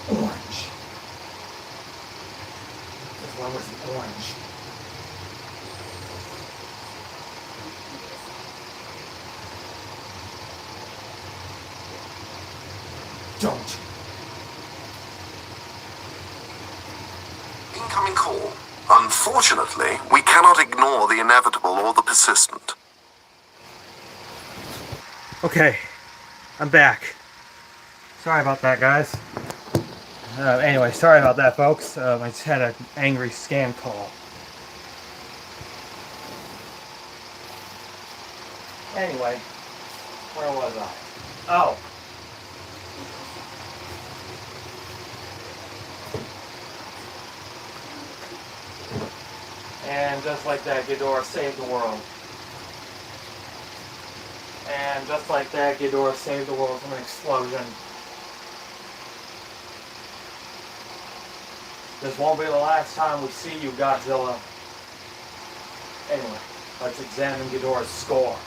Orange. As well as the orange. Don't. Incoming call. Unfortunately, we cannot ignore the inevitable or the persistent. Okay, I'm back. Sorry about that, guys. Anyway, sorry about that, folks. I just had an angry scam call. Anyway, where was I? Oh. And just like that, Ghidorah saved the world. And just like that, Ghidorah saved the world from an explosion. This won't be the last time we see you, Godzilla. Anyway, let's examine Ghidorah's score.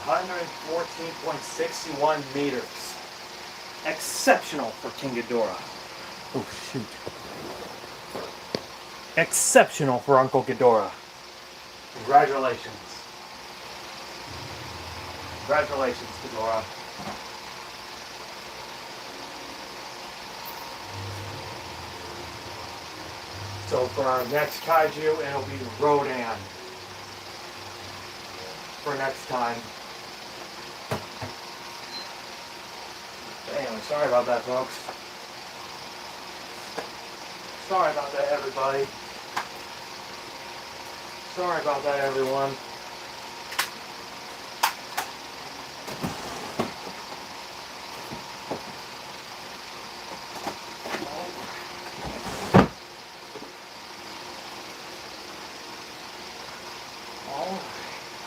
$114.61 meters. Exceptional for King Ghidorah. Oh, shoot. Exceptional for Uncle Ghidorah. Congratulations. Congratulations, Ghidorah. So for our next kaiju, it'll be Rodan. For next time. But anyway, sorry about that, folks. Sorry about that, everybody. Sorry about that, everyone.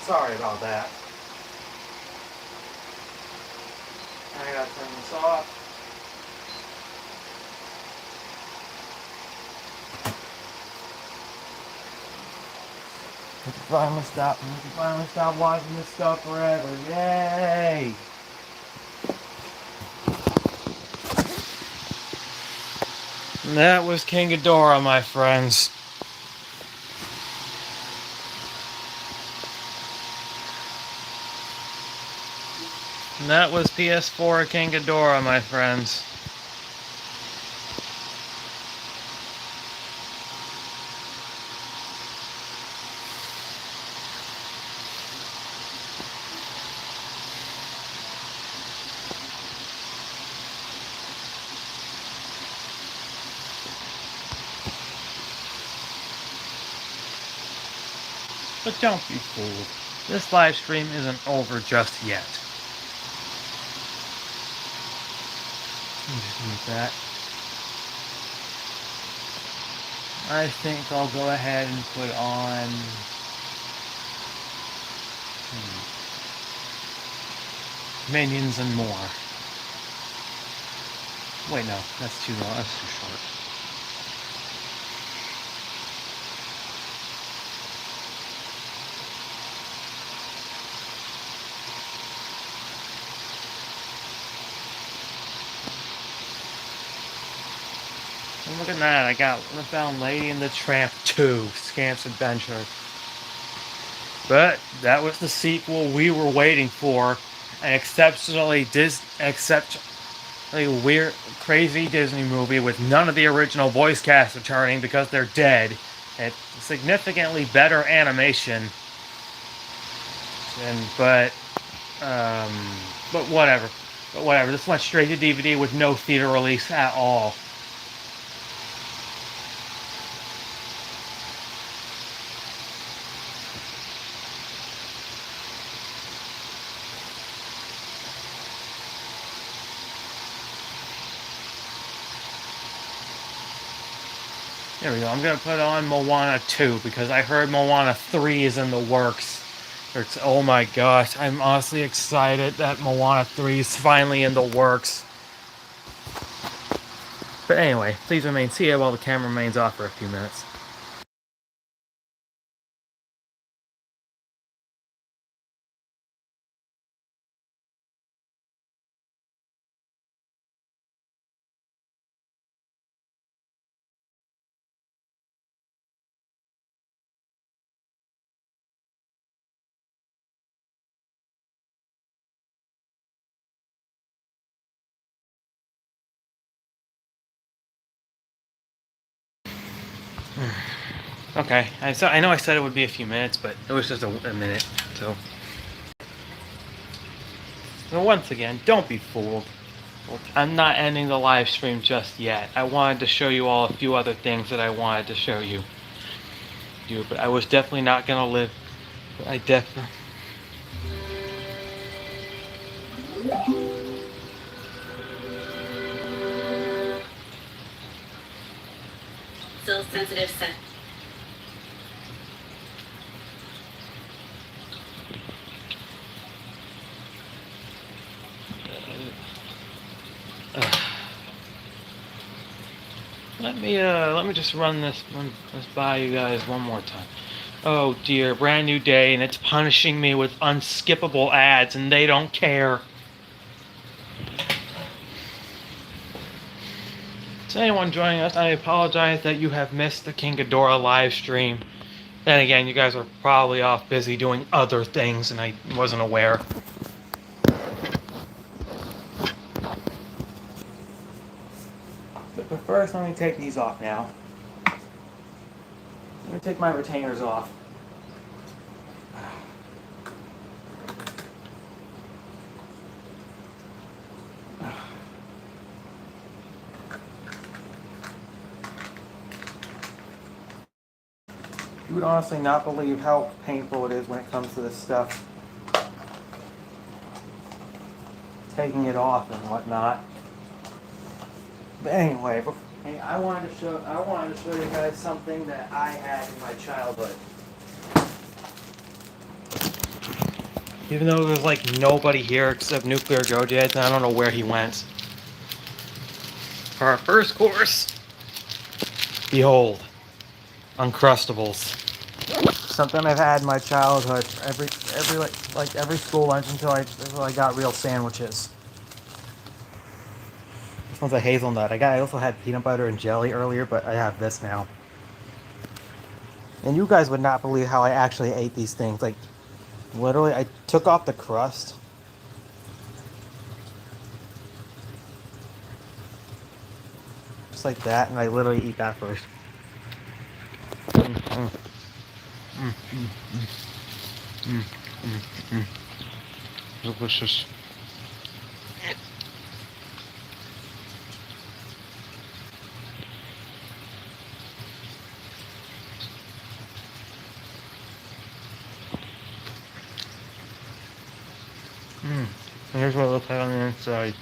Sorry about that. I gotta turn this off. We can finally stop watching this stuff forever. Yay! And that was King Ghidorah, my friends. And that was PS4 King Ghidorah, my friends. But don't be fooled. This live stream isn't over just yet. Let me just mute that. I think I'll go ahead and put on... Minions and More. Wait, no, that's too long. That's too short. And look at that, I found Lady and the Tramp 2, Scamp's Adventure. But that was the sequel we were waiting for. An exceptionally weird, crazy Disney movie with none of the original voice cast returning because they're dead. And significantly better animation. But whatever. But whatever. This went straight to DVD with no theater release at all. There we go. I'm going to put on Moana 2 because I heard Moana 3 is in the works. Oh my gosh, I'm honestly excited that Moana 3 is finally in the works. But anyway, please remain seated while the camera remains off for a few minutes. Okay, I know I said it would be a few minutes, but it was just a minute, so once again, don't be fooled. I'm not ending the live stream just yet. I wanted to show you all a few other things that I wanted to show you. But I was definitely not gonna live. I definitely. Still sensitive set. Let me just run this by you guys one more time. Oh dear, brand new day, and it's punishing me with unskippable ads, and they don't care. To anyone joining us, I apologize that you have missed the King Ghidorah live stream. Then again, you guys were probably off busy doing other things and I wasn't aware. But first, let me take these off now. Let me take my retainers off. You would honestly not believe how painful it is when it comes to this stuff. Taking it off and whatnot. But anyway, I wanted to show you guys something that I had in my childhood. Even though there's like nobody here except Nuclear Gojets, and I don't know where he went. For our first course, behold, Uncrustables. Something I've had in my childhood. Every school lunch until I got real sandwiches. This one's a hazelnut. I also had peanut butter and jelly earlier, but I have this now. And you guys would not believe how I actually ate these things. Like, literally, I took off the crust. Just like that, and I literally eat that first. Delicious. Here's what it looks like on the inside.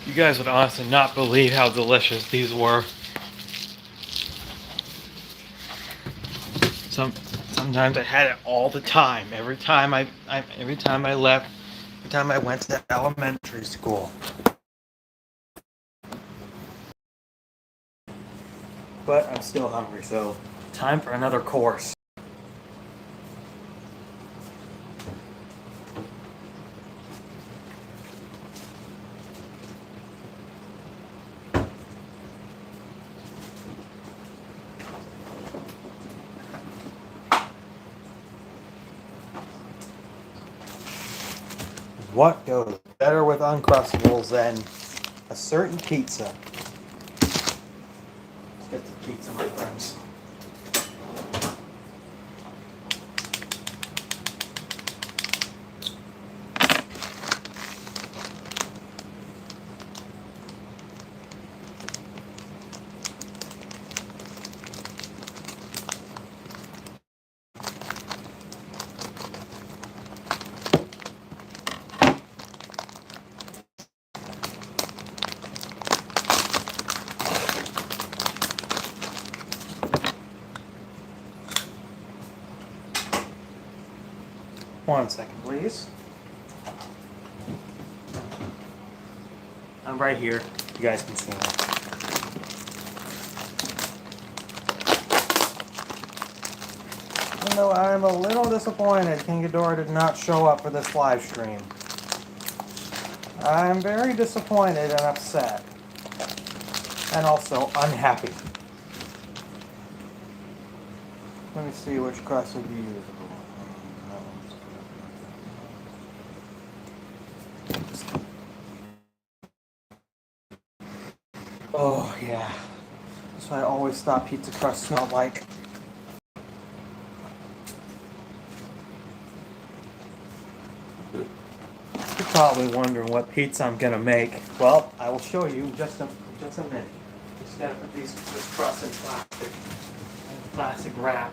You guys would honestly not believe how delicious these were. Sometimes I had it all the time. Every time I left, every time I went to elementary school. But I'm still hungry, so time for another course. What goes better with Uncrustables than a certain pizza? Let's get the pizza, my friends. One second, please. I'm right here. You guys can see me. Even though I'm a little disappointed King Ghidorah did not show up for this live stream. I'm very disappointed and upset. And also unhappy. Let me see which crust would be usable. Oh, yeah. That's what I always thought pizza crust smelled like. You're probably wondering what pizza I'm gonna make. Well, I will show you in just a minute. Just gotta put this crust in plastic wrap.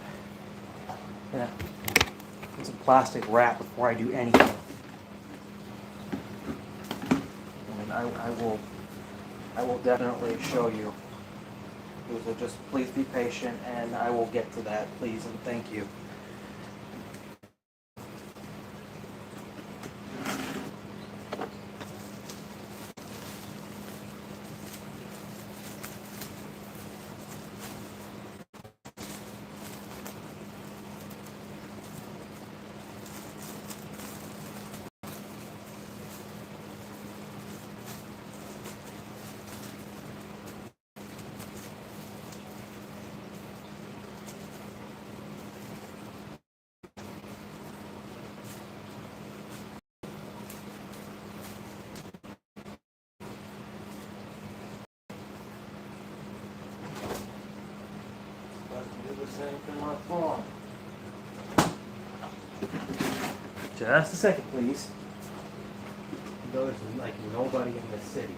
Yeah, put some plastic wrap before I do anything. And I will definitely show you. So just please be patient, and I will get to that, please, and thank you. Do the same for my phone. Just a second, please. There's like nobody in this city.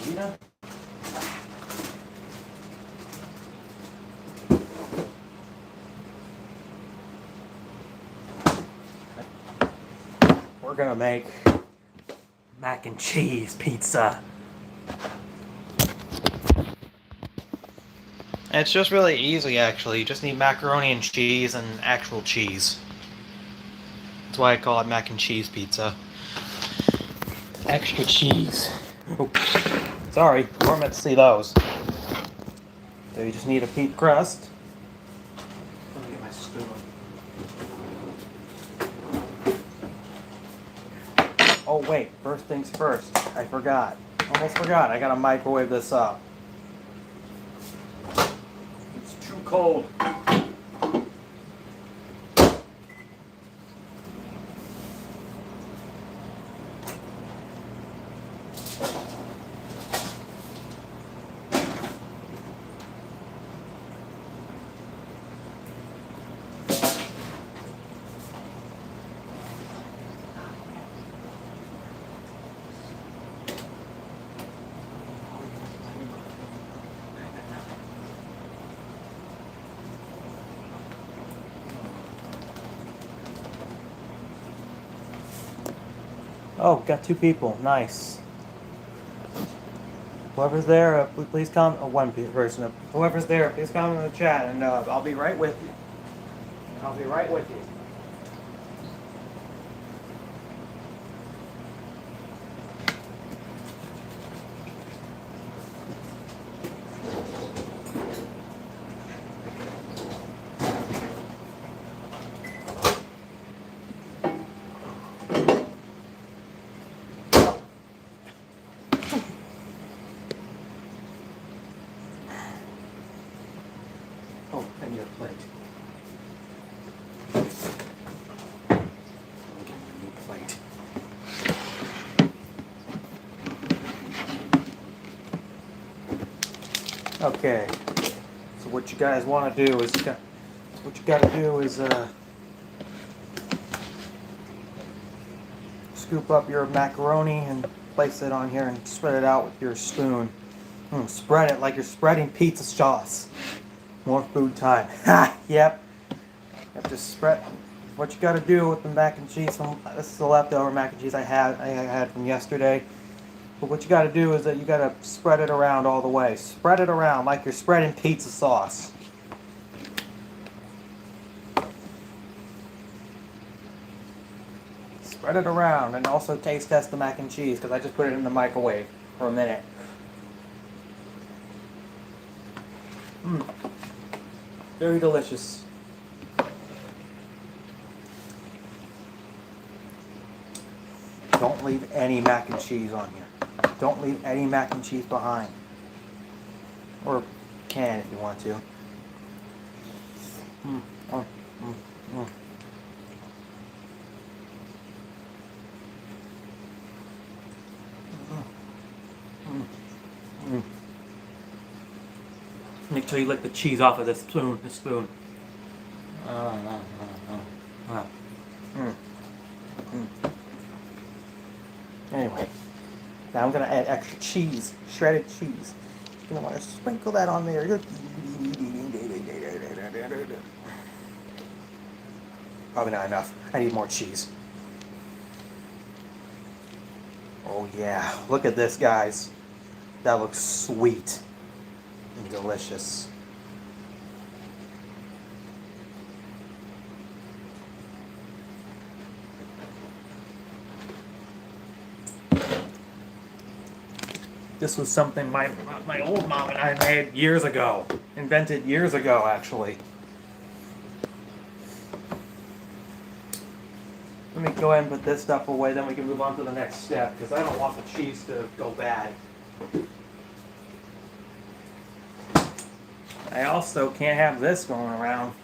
Rita? We're gonna make mac and cheese pizza. It's just really easy, actually. You just need macaroni and cheese and actual cheese. That's why I call it mac and cheese pizza. Extra cheese. Oops. Sorry, we're meant to see those. So you just need a pizza crust. Let me get my spoon. Oh wait, first things first. I forgot. Almost forgot. I gotta microwave this up. It's too cold. Oh, got two people. Nice. Whoever's there, please comment. Oh, one person. Whoever's there, please comment in the chat, and I'll be right with you. I'll be right with you. Oh, and your plate. I'm getting a new plate. Okay. So what you guys want to do is, scoop up your macaroni and place it on here and spread it out with your spoon. Spread it like you're spreading pizza sauce. More food time. Ha! Yep. Yep. Just spread. What you got to do with the mac and cheese? This is the leftover mac and cheese I had from yesterday. But what you got to do is that you got to spread it around all the way. Spread it around like you're spreading pizza sauce. Spread it around, and also taste test the mac and cheese because I just put it in the microwave for a minute. Very delicious. Don't leave any mac and cheese on here. Don't leave any mac and cheese behind. Or can if you want to. Make sure you lick the cheese off of this spoon. Anyway, now I'm gonna add extra cheese, shredded cheese. You're gonna want to sprinkle that on there. Probably not enough. I need more cheese. Oh yeah, look at this, guys. That looks sweet and delicious. This was something my old mom and I made years ago. Invented years ago, actually. Let me go ahead and put this stuff away, then we can move on to the next step, because I don't want the cheese to go bad. I also can't have this going around.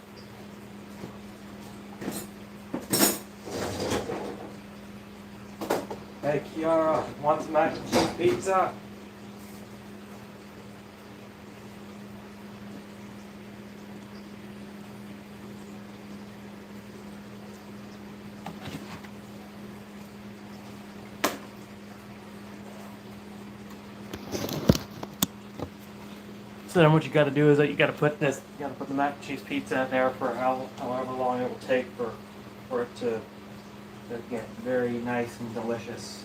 Hey Kiara, want some mac and cheese pizza? So then what you got to do is that you got to put the mac and cheese pizza in there for however long it will take for it to get very nice and delicious.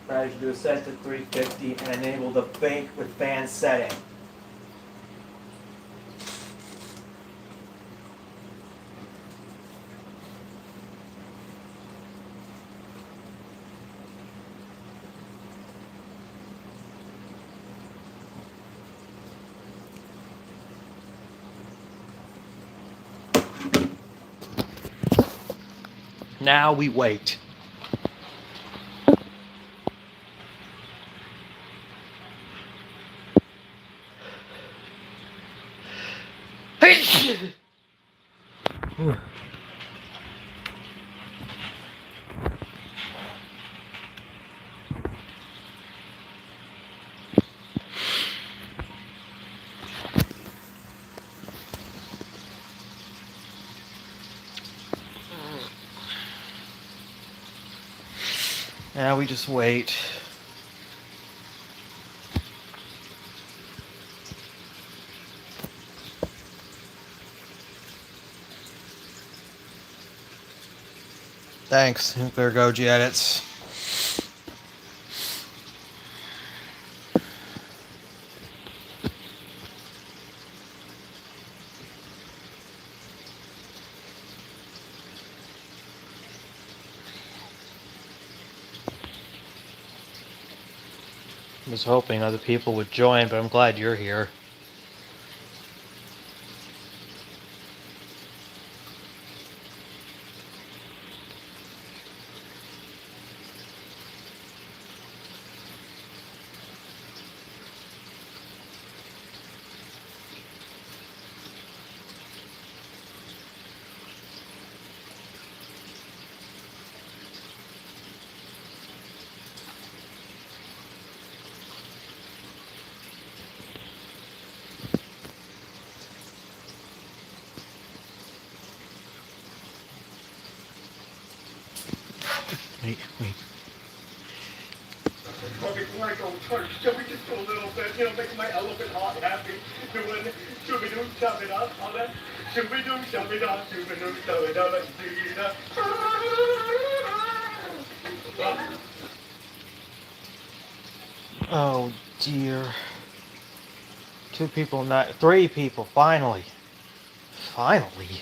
What I should do is set it to 350 and enable the bake with fan setting. Now we wait. Now we just wait. Thanks, Nuclear Goji Edits. I was hoping other people would join, but I'm glad you're here. Wait. Well, before I go first, shall we just do a little bit, make my elephant heart happy, doing shoo-be-doo, shove-it-up, all that, shoo-be-doo, shove-it-up, shoo-be-doo, shove-it-up, like dee-da. Oh dear. 2 people, not 3 people, finally. Finally.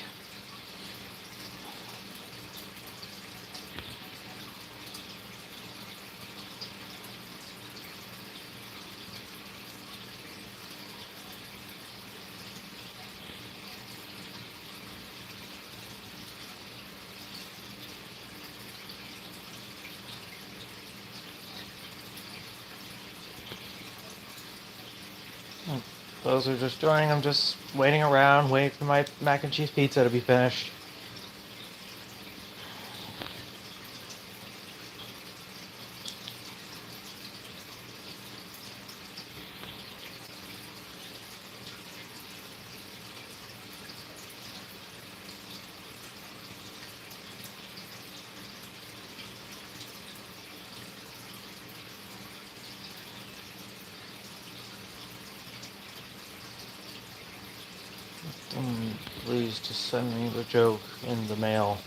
Those who are just joining, I'm just waiting around, waiting for my mac and cheese pizza to be finished. Please just send me the joke in the mail.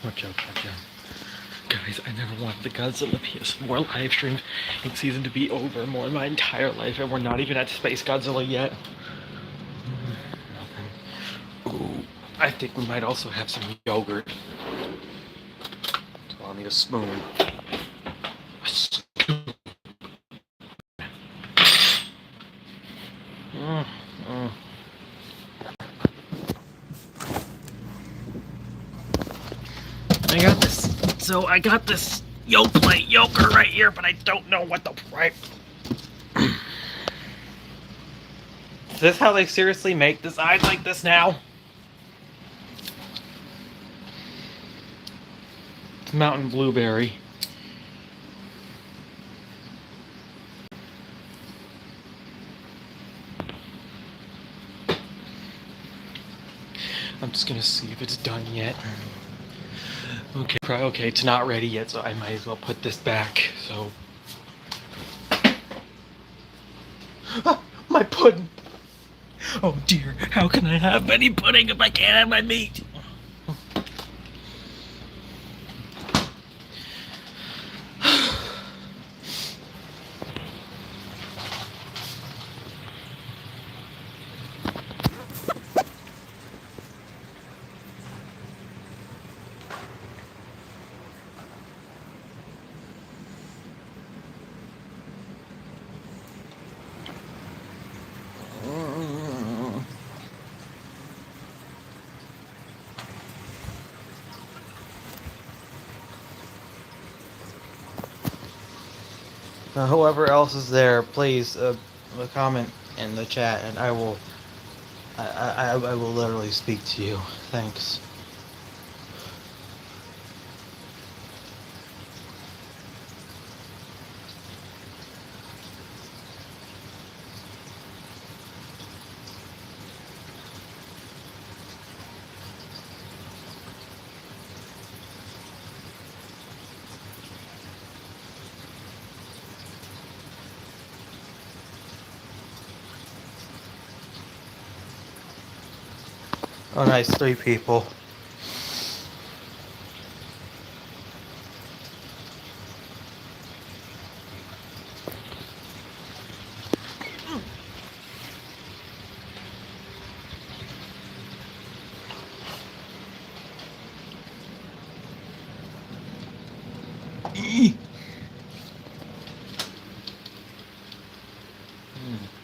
What joke? Guys, I never wanted the Godzilla PS4 live stream season to be over more in my entire life, and we're not even at Space Godzilla yet. Ooh, I think we might also have some yogurt. So I'll need a spoon. I got this yogurt right here, but I don't know what the right. Is this how they seriously make this eyes like this now? It's mountain blueberry. I'm just gonna see if it's done yet. Okay, it's not ready yet, so I might as well put this back. So, my pudding. Oh dear, how can I have any pudding if I can't have my meat? Whoever else is there, please comment in the chat, and I will literally speak to you. Thanks. Oh, nice, 3 people.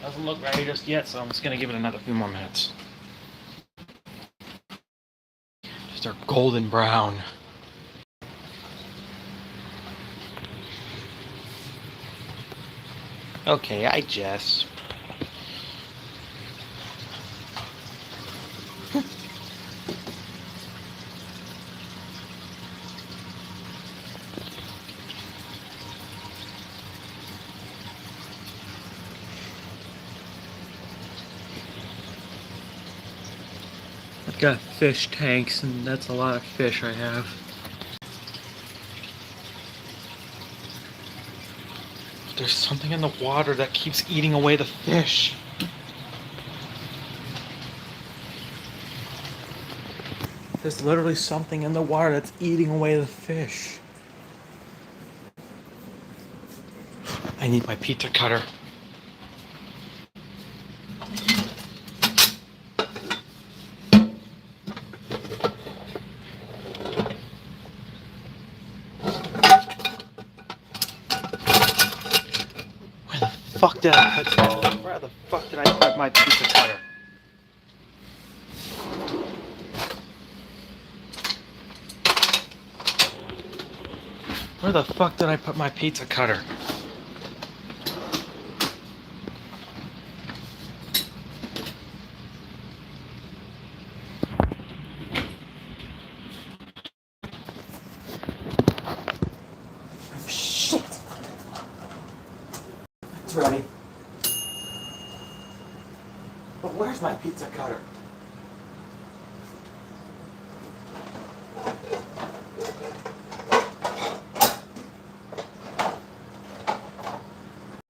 Doesn't look ready just yet, so I'm just gonna give it another few more minutes. Just our golden brown. Okay, I guess. I've got fish tanks, and that's a lot of fish I have. There's something in the water that keeps eating away the fish. There's literally something in the water that's eating away the fish. I need my pizza cutter. Where the fuck did I put my pizza cutter? Where the fuck did I put my pizza cutter? Shit! It's ready. But where's my pizza cutter?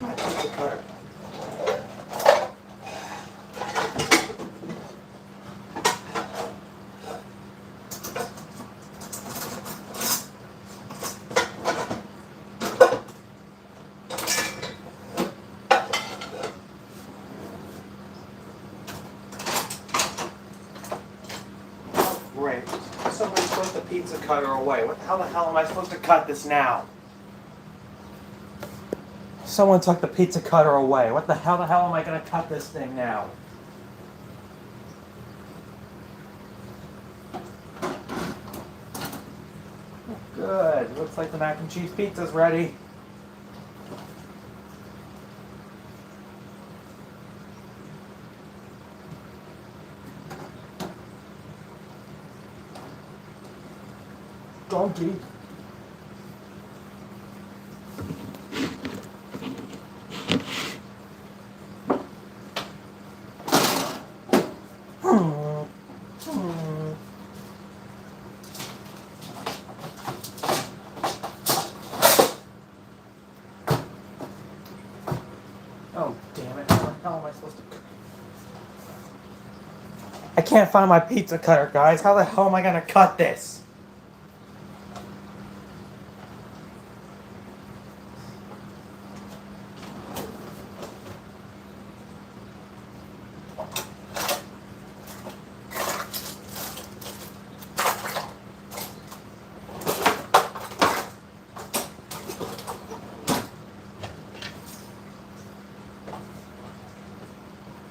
My pizza cutter. pizza cutter away. How the hell am I supposed to cut this now? Someone took the pizza cutter away. The hell am I going to cut this thing now? Good. Looks like the mac and cheese pizza's ready. Donkey. Oh, damn it. How am I supposed to... I can't find my pizza cutter, guys. How the hell am I going to cut this?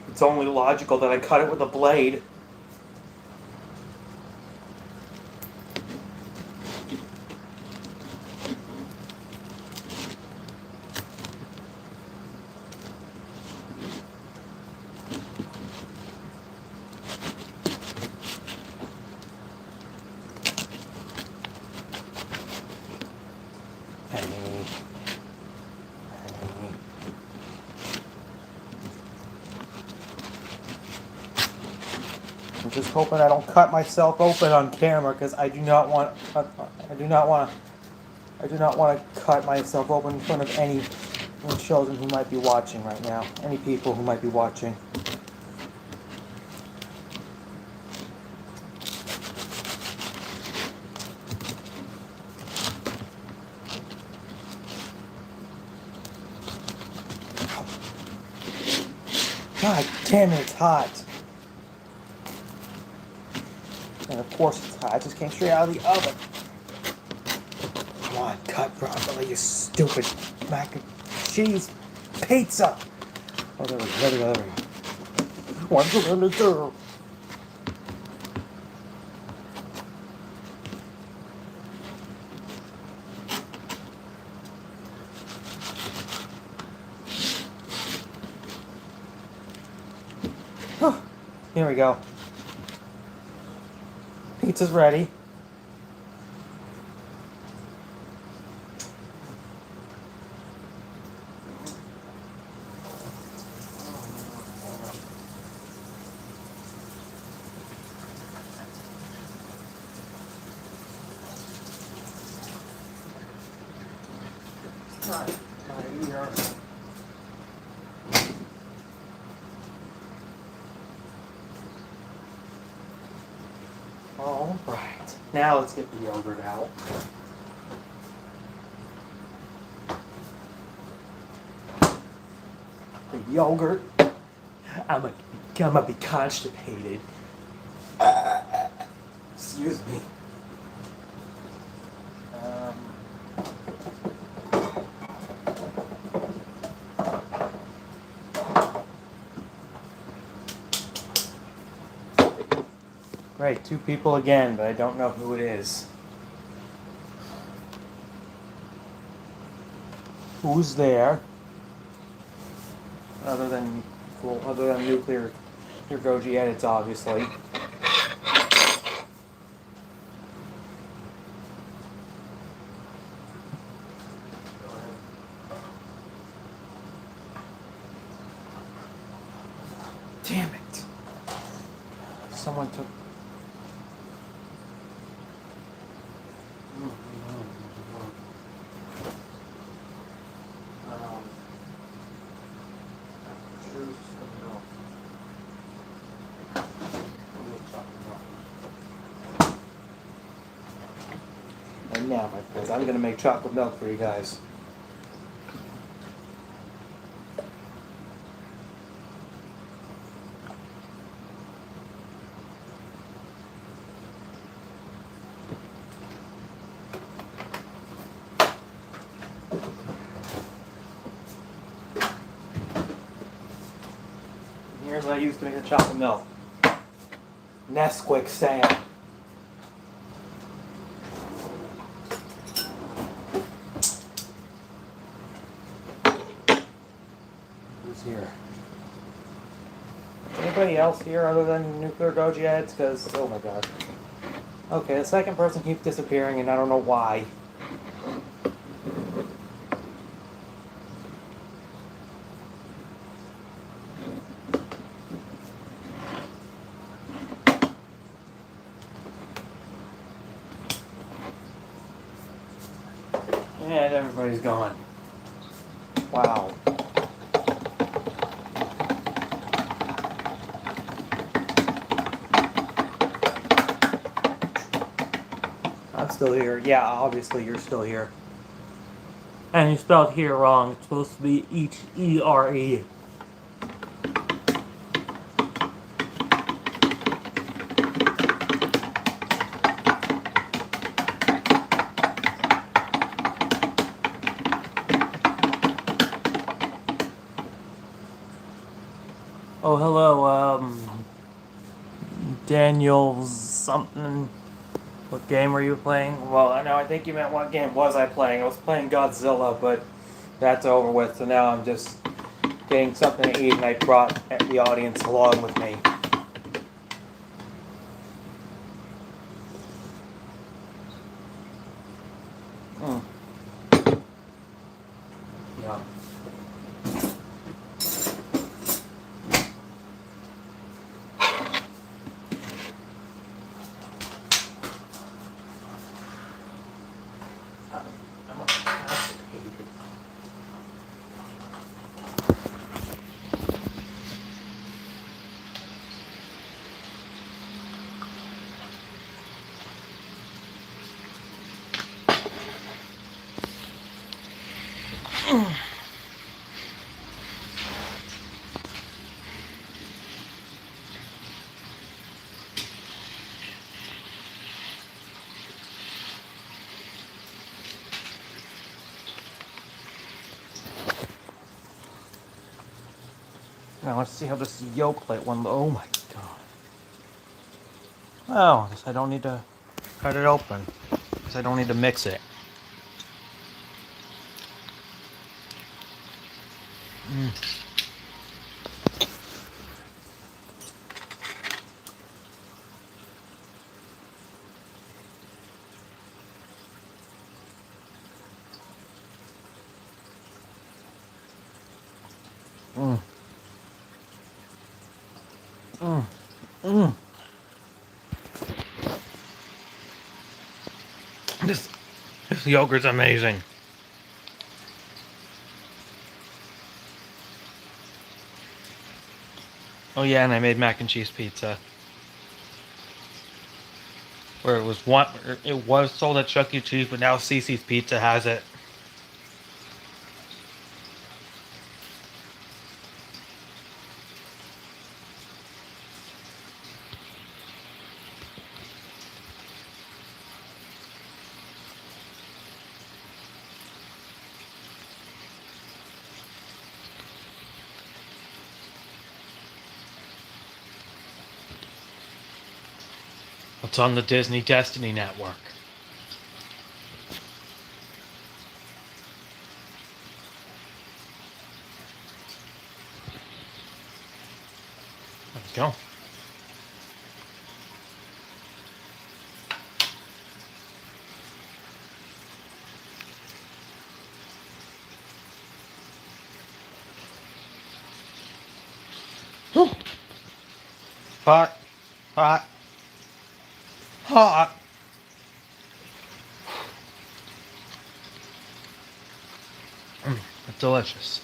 It's only logical that I cut it with a blade. I'm just hoping I don't cut myself open on camera because I do not want to cut myself open in front of any children who might be watching right now. Any people who might be watching. God damn it, it's hot. And of course it's hot. I just came straight out of the oven. Come on, cut properly, you stupid mac and cheese pizza. Oh, there we go. What's it gonna do? Here we go. Pizza's ready. Not here. All right. Now let's get the yogurt out. The yogurt. I'm gonna be constipated. Excuse me. Great, 2 people again, but I don't know who it is. Who's there? Other than nuclear Goji edits, obviously. Damn it! Someone took. And now, my friends, I'm going to make chocolate milk for you guys. Here's what I used to make the chocolate milk. Nesquik Sam. Who's here? Anybody else here other than nuclear goji heads? Because, oh my god. Okay, the second person keeps disappearing and I don't know why. And everybody's gone. Wow. I'm still here. Yeah, obviously you're still here. And you spelled here wrong. It's supposed to be H-E-R-E. Oh, hello, Daniel something. What game were you playing? Well, I know, I think you meant what game was I playing. I was playing Godzilla, but that's over with, so now I'm just getting something to eat, and I brought the audience along with me. Yeah. Now let's see how this yolk plate one. Oh my god. Oh, I guess I don't need to cut it open. Guess I don't need to mix it. This yogurt's amazing. Oh yeah, and I made mac and cheese pizza. Where it was sold at Chuck E. Cheese, but now Cece's Pizza has it. It's on the Disney Destiny Network. There we go. Hot, hot, hot. It's delicious.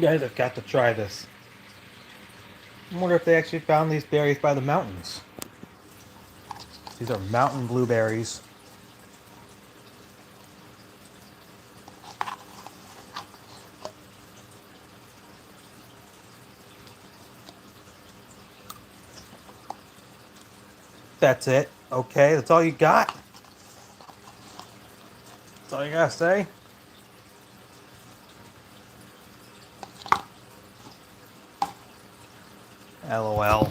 You guys have got to try this. I wonder if they actually found these berries by the mountains. These are mountain blueberries. That's it. Okay, that's all you got? That's all you gotta say? LOL.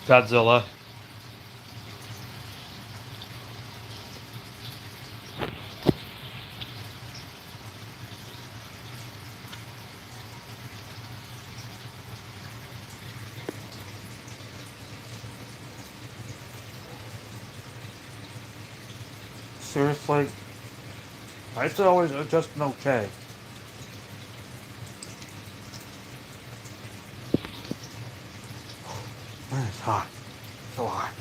Godzilla. Seriously? It's always just an okay. It's hot. So hot.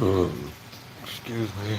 Excuse me.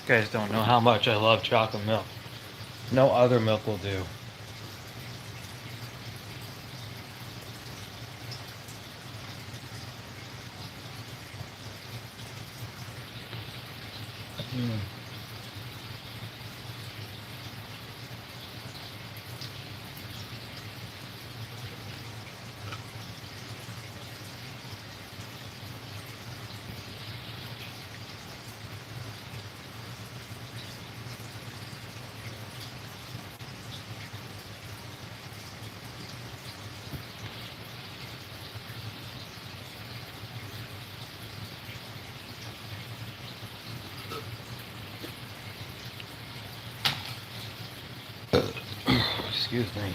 You guys don't know how much I love chocolate milk. No other milk will do. Excuse me.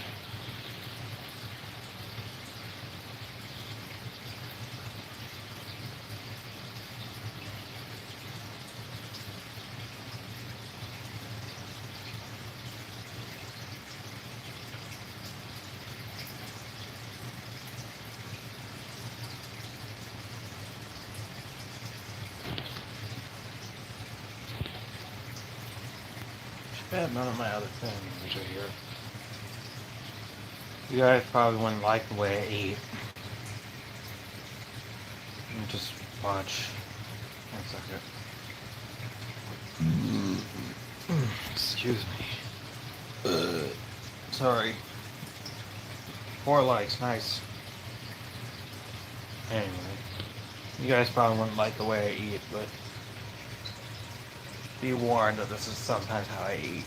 Bet none of my other things are here. You guys probably wouldn't like the way I eat. Just watch. 1 second. Excuse me. Sorry. 4 likes, nice. Anyway, you guys probably wouldn't like the way I eat, but be warned that this is sometimes how I eat.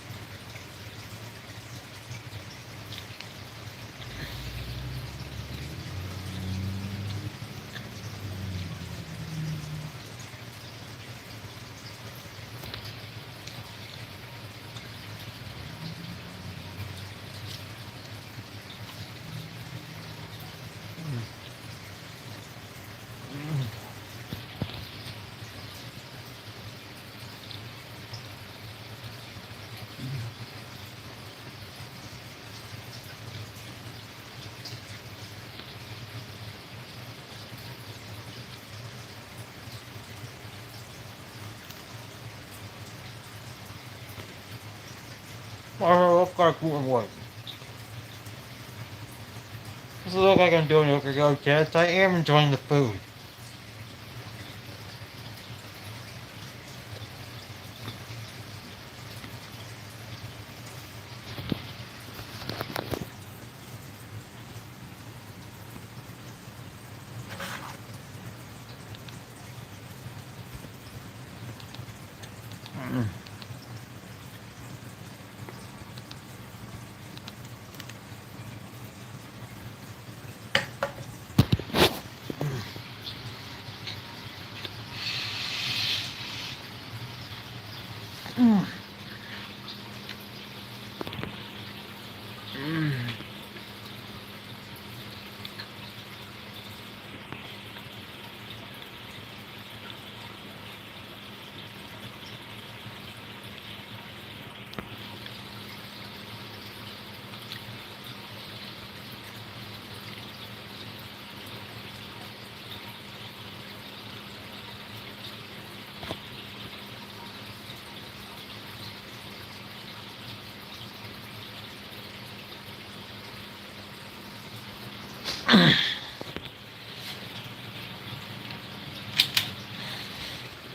I've got to work. Does it look like I'm doing it okay, kids? I am enjoying the food.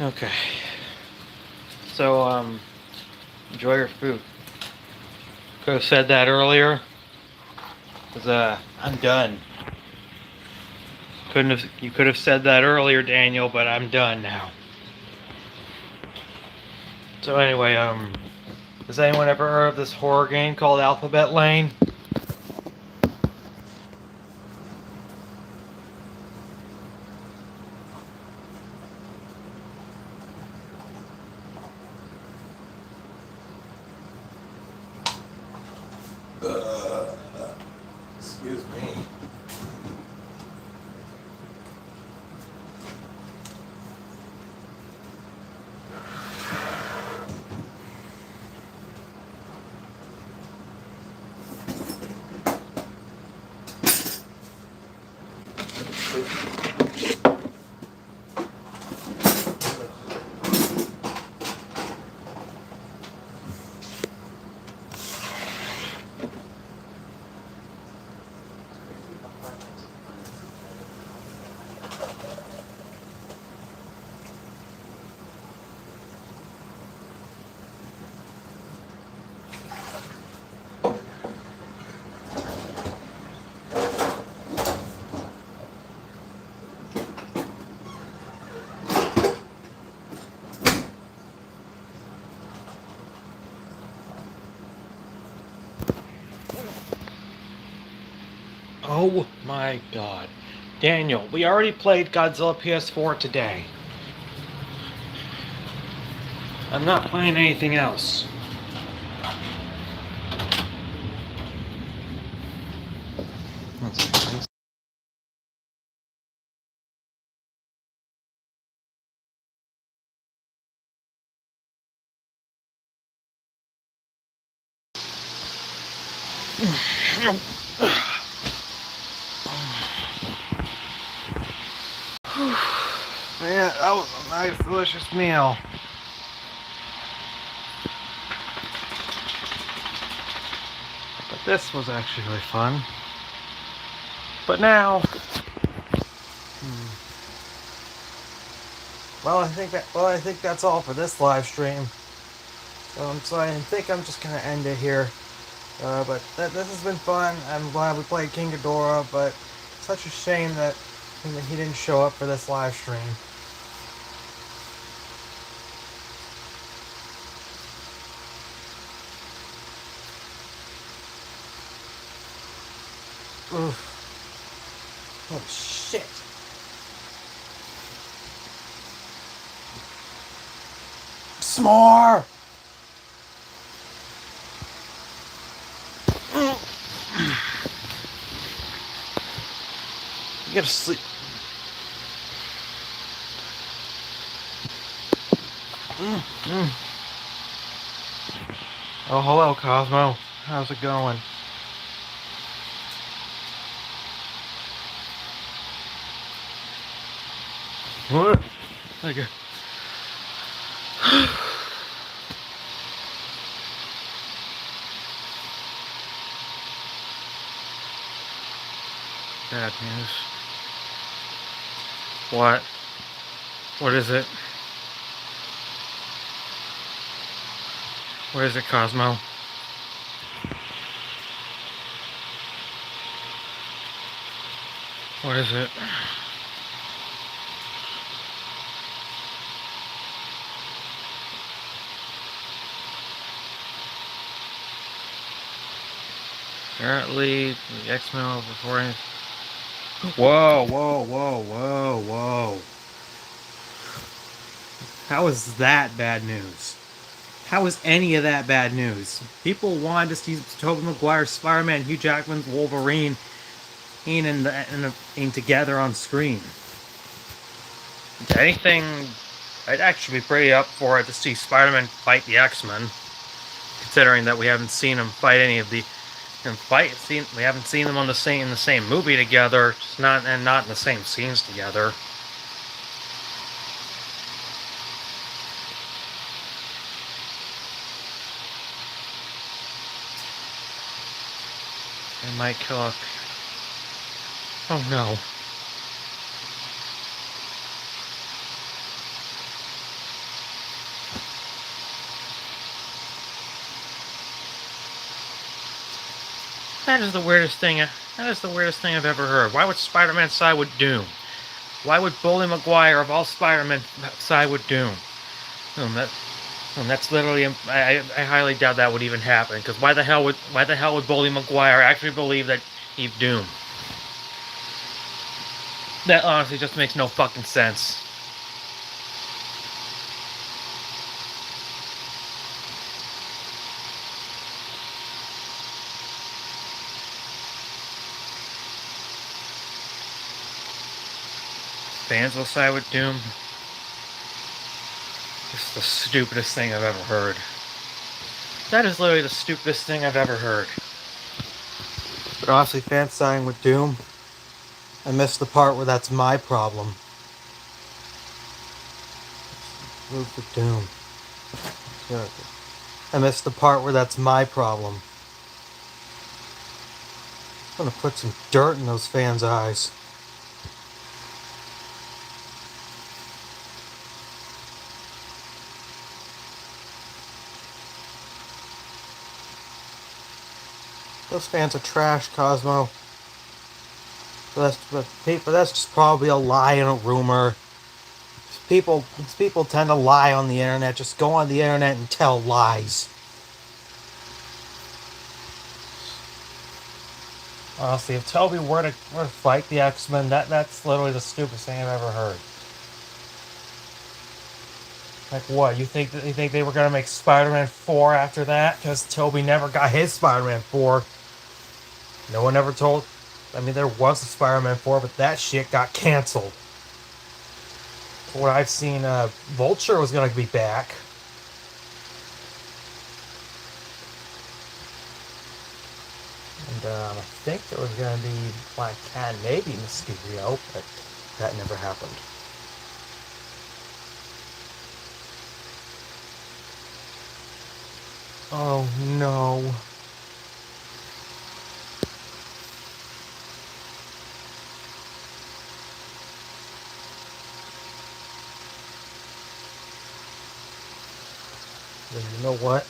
Okay. So, enjoy your food. Could have said that earlier. Cause I'm done. You could have said that earlier, Daniel, but I'm done now. So anyway, has anyone ever heard of this horror game called Alphabet Lane? Excuse me. Oh my god. Daniel, we already played Godzilla PS4 today. I'm not playing anything else. Yeah, that was a nice, delicious meal. But this was actually really fun. But now, well, I think that's all for this live stream. So I think I'm just gonna end it here. But this has been fun. I'm glad we played King Ghidorah, but such a shame that he didn't show up for this live stream. Oof. Oh shit. S'more! You gotta sleep. Oh, hello, Cosmo. How's it going? What? Okay. Bad news. What? What is it? What is it, Cosmo? What is it? Apparently, the X-Men are reporting. Whoa, whoa, whoa, whoa, whoa. How is that bad news? How is any of that bad news? People wanted to see Tobey Maguire's Spider-Man, Hugh Jackman's Wolverine, in together on screen. Anything, I'd actually be pretty up for it to see Spider-Man fight the X-Men, considering that we haven't seen him fight any of the we haven't seen them in the same movie together, not in the same scenes together. They might kill a... Oh no. That is the weirdest thing. That is the weirdest thing I've ever heard. Why would Spider-Man side with Doom? Why would Bully Maguire of all Spider-Man side with Doom? That's literally. I highly doubt that would even happen. Because why the hell would Bully Maguire actually believe that he's Doom? That honestly just makes no fucking sense. Fans will side with Doom. This is the stupidest thing I've ever heard. That is literally the stupidest thing I've ever heard. But honestly, fans siding with Doom, I missed the part where that's my problem. Move for Doom. I missed the part where that's my problem. I'm gonna put some dirt in those fans' eyes. Those fans are trash, Cosmo. But that's just probably a lie and a rumor. People tend to lie on the internet. Just go on the internet and tell lies. Honestly, if Toby were to fight the X-Men, that's literally the stupidest thing I've ever heard. Like what? You think they were gonna make Spider-Man 4 after that? Because Toby never got his Spider-Man 4. No one ever told. I mean, there was a Spider-Man 4, but that shit got canceled. For what I've seen, Vulture was gonna be back. And I think there was gonna be Black Cat, maybe Mysterio, but that never happened. Oh no. You know what?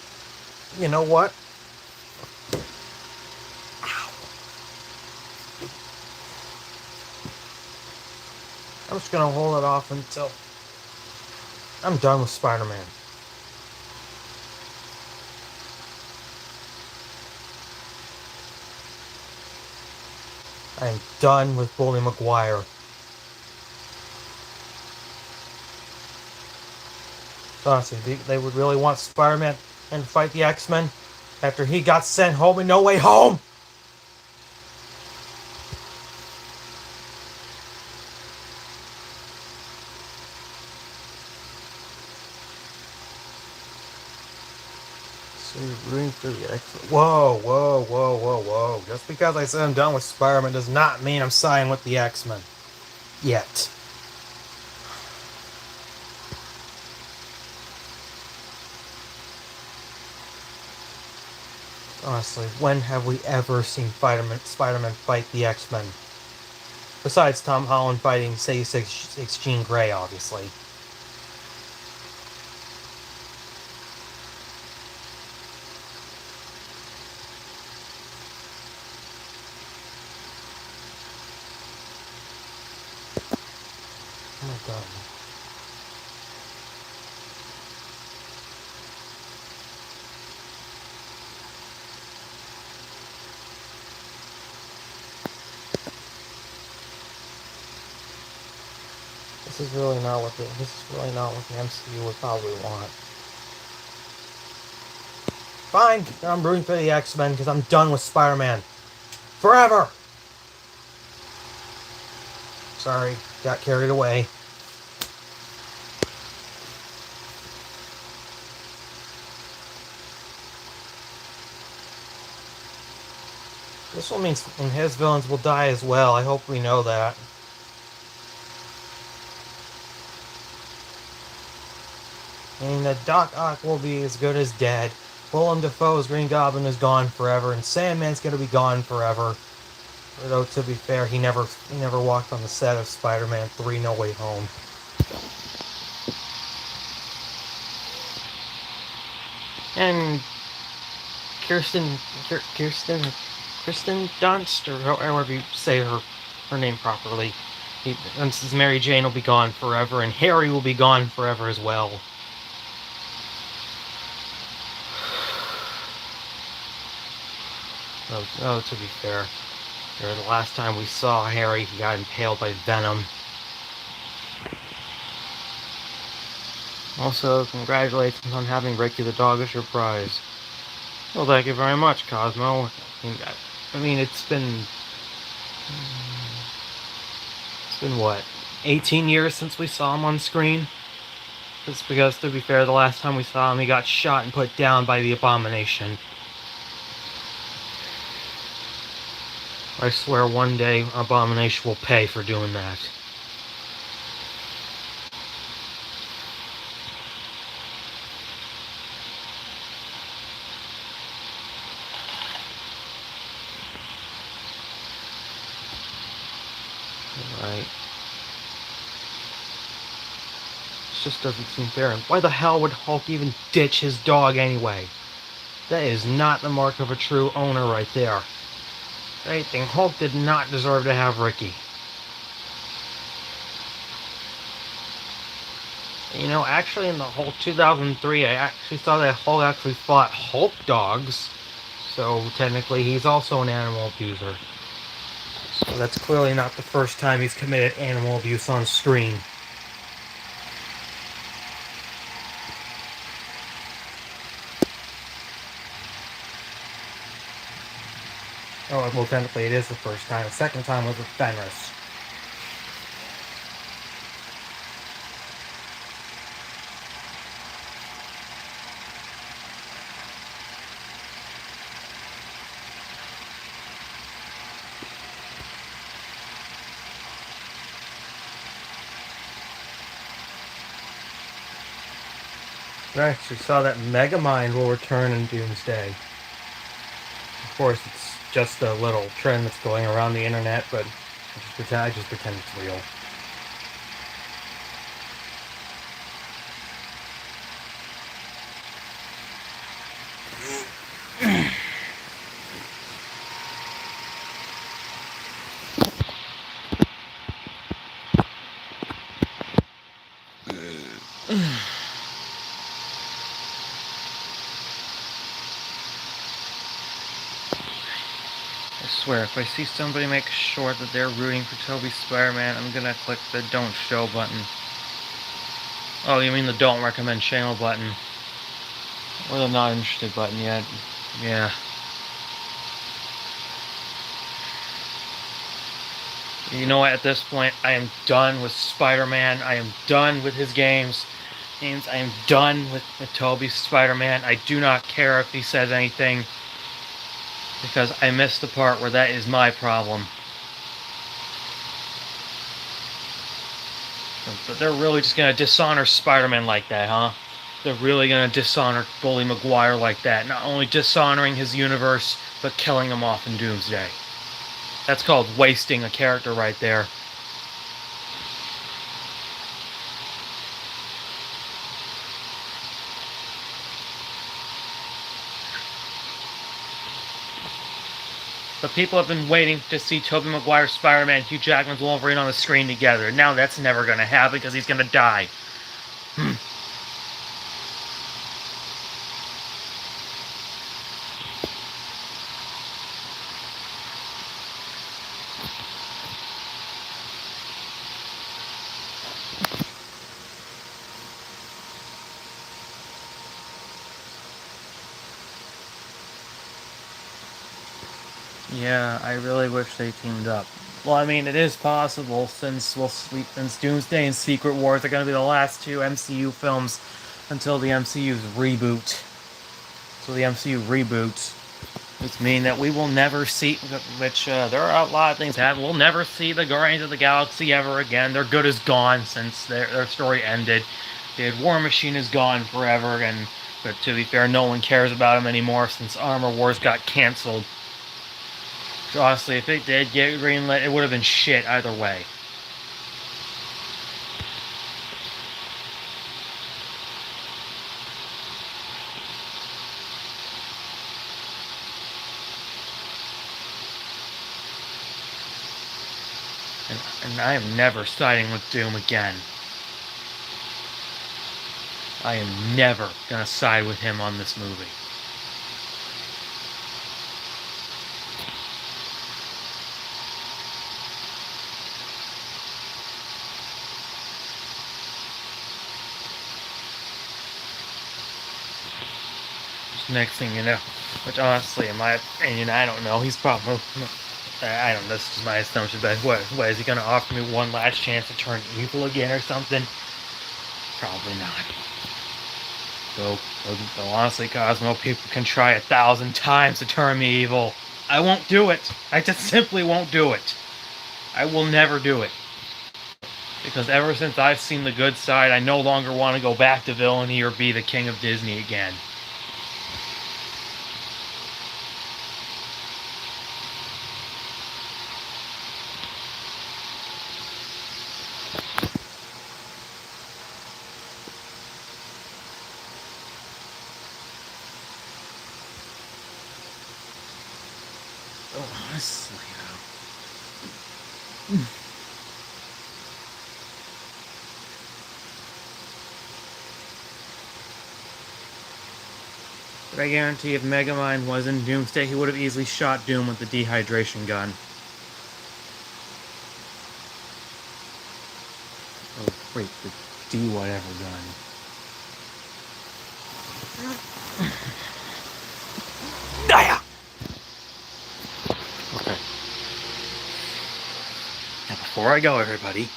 You know what? Ow. I'm just gonna hold it off until I'm done with Spider-Man. I am done with Bully Maguire. Honestly, they would really want Spider-Man and fight the X-Men after he got sent home in No Way Home. So you're rooting for the X-Men. Whoa, whoa, whoa, whoa, whoa. Just because I said I'm done with Spider-Man does not mean I'm siding with the X-Men. Yet. Honestly, when have we ever seen Spider-Man fight the X-Men? Besides Tom Holland fighting 66 Jean Grey, obviously. Oh my god. This is really not what the MCU would probably want. Fine, I'm rooting for the X-Men because I'm done with Spider-Man. Forever! Sorry, got carried away. This will mean his villains will die as well. I hope we know that. Meaning that Doc Ock will be as good as dead. Willem Dafoe's Green Goblin is gone forever, and Sandman's gonna be gone forever. Although, to be fair, he never walked on the set of Spider-Man 3 No Way Home. And Kirsten Dunst, or however you say her name properly. Since Mary Jane will be gone forever, and Harry will be gone forever as well. Oh, to be fair, the last time we saw Harry, he got impaled by Venom. Also, congratulations on having Ricky the dog as your prize. Well, thank you very much, Cosmo. I mean, it's been what, 18 years since we saw him on screen? It's because, to be fair, the last time we saw him, he got shot and put down by the Abomination. I swear one day Abomination will pay for doing that. Right. It just doesn't seem fair. And why the hell would Hulk even ditch his dog anyway? That is not the mark of a true owner right there. I think Hulk did not deserve to have Ricky. You know, actually in the Hulk 2003, I actually saw that Hulk actually fought Hulk dogs. So technically he's also an animal abuser. So that's clearly not the first time he's committed animal abuse on screen. Oh, well, technically it is the first time. The second time was with Fenris. I actually saw that Megamind will return in Doomsday. Of course, it's just a little trend that's going around the internet, but I just pretend it's real. I swear, if I see somebody make sure that they're rooting for Tobey's Spider-Man, I'm gonna click the Don't Show button. Oh, you mean the Don't Recommend Channel button. Or the Not Interested button yet. Yeah. You know what, at this point, I am done with Spider-Man. I am done with his games. I am done with Tobey's Spider-Man. I do not care if he says anything, because I missed the part where that is my problem. But they're really just gonna dishonor Spider-Man like that, huh? They're really gonna dishonor Bully Maguire like that. Not only dishonoring his universe, but killing him off in Doomsday. That's called wasting a character right there. But people have been waiting to see Tobey Maguire's Spider-Man and Hugh Jackman's Wolverine on the screen together. Now that's never gonna happen because he's gonna die. Yeah, I really wish they teamed up. Well, I mean, it is possible since since Doomsday and Secret Wars are going to be the last two MCU films until the MCU's reboot. So the MCU reboots, which mean that we will never see. Which there are a lot of things happen. We'll never see the Guardians of the Galaxy ever again. Their good is gone since their story ended. The War Machine is gone forever, and but to be fair, no one cares about him anymore since Armor Wars got canceled. Honestly, if it did get greenlit, it would have been shit either way. And I am never siding with Doom again. I am never gonna side with him on this movie. Next thing you know, which honestly, in my opinion, I don't know. He's probably, I don't know, this is my assumption, but what is he gonna offer me one last chance to turn evil again or something? Probably not. Though honestly, Cosmo, people can try 1,000 times to turn me evil. I won't do it. I just simply won't do it. I will never do it. Because ever since I've seen the good side, I no longer want to go back to villainy or be the king of Disney again. Oh, honestly, though. But I guarantee if Megamind was in Doomsday, he would have easily shot Doom with the dehydration gun. Oh, wait, the D-whatever gun. Okay. Now, before I go, everybody,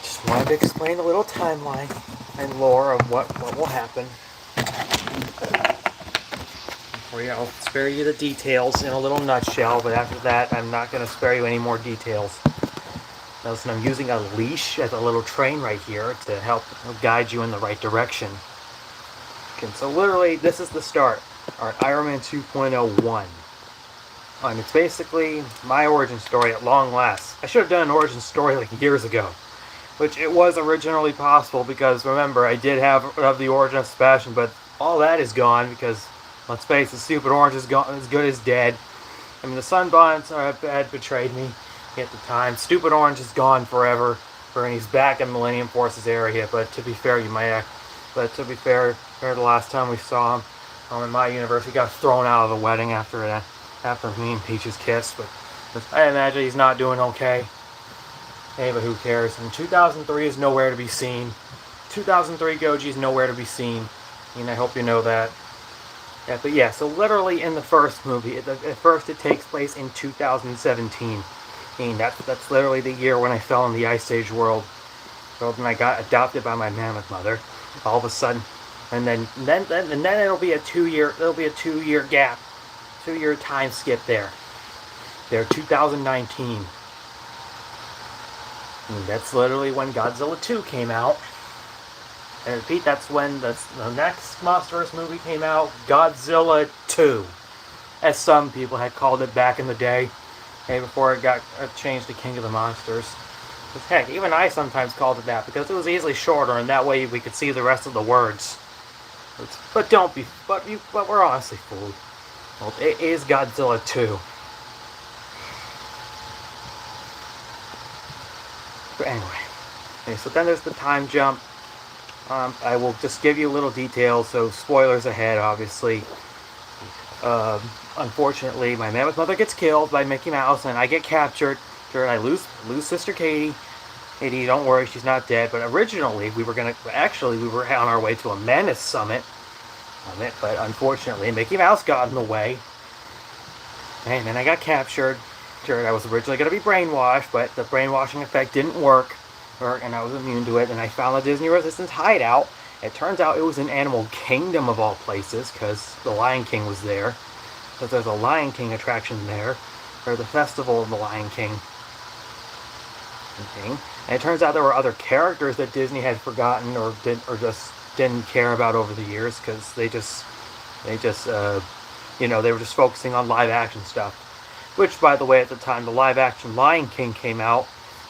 just wanted to explain a little timeline and lore of what will happen. I'll spare you the details in a little nutshell, but after that, I'm not going to spare you any more details. Now, listen, I'm using a leash as a little train right here to help guide you in the right direction. Okay, so literally, this is the start. Alright, Iron Man 2.01. And it's basically my origin story at long last. I should have done an origin story like years ago. Which it was originally possible because, remember, I did have the origin of Sebastian, but all that is gone because, let's face it, Stupid Orange is gone, as good as dead. I mean, the Sunbonds had betrayed me at the time. Stupid Orange is gone forever, and he's back in Millennium Forces area. But to be fair, the last time we saw him, in my universe, he got thrown out of the wedding after me and Peach's kiss. But I imagine he's not doing okay. Hey, but who cares? And 2003 is nowhere to be seen. 2003 Goji is nowhere to be seen. And I hope you know that. Yeah, but yeah, so literally in the first movie, at first it takes place in 2017. I mean, that's literally the year when I fell in the Ice Age world. So when I got adopted by my mammoth mother, all of a sudden, and then it'll be a 2-year gap, 2-year time skip there. 2019. And that's literally when Godzilla 2 came out. And repeat, that's when the next Monsterverse movie came out, Godzilla 2. As some people had called it back in the day. Hey, before it got changed to King of the Monsters. But heck, even I sometimes called it that because it was easily shorter and that way we could see the rest of the words. But we're honestly fooled. Well, it is Godzilla 2. But anyway, so then there's the time jump. I will just give you a little detail, so spoilers ahead, obviously. Unfortunately, my mammoth mother gets killed by Mickey Mouse, and I get captured. And I lose Sister Katie. Katie, don't worry, she's not dead. But originally, we were on our way to a Menace summit. But unfortunately, Mickey Mouse got in the way. And then I got captured. Sure, I was originally going to be brainwashed, but the brainwashing effect didn't work, and I was immune to it. And I found the Disney Resistance hideout. It turns out it was an Animal Kingdom of all places, because the Lion King was there. Because there's a Lion King attraction there, or the Festival of the Lion King. And it turns out there were other characters that Disney had forgotten or just didn't care about over the years, because they were just focusing on live action stuff. Which, by the way, at the time the live action Lion King came out,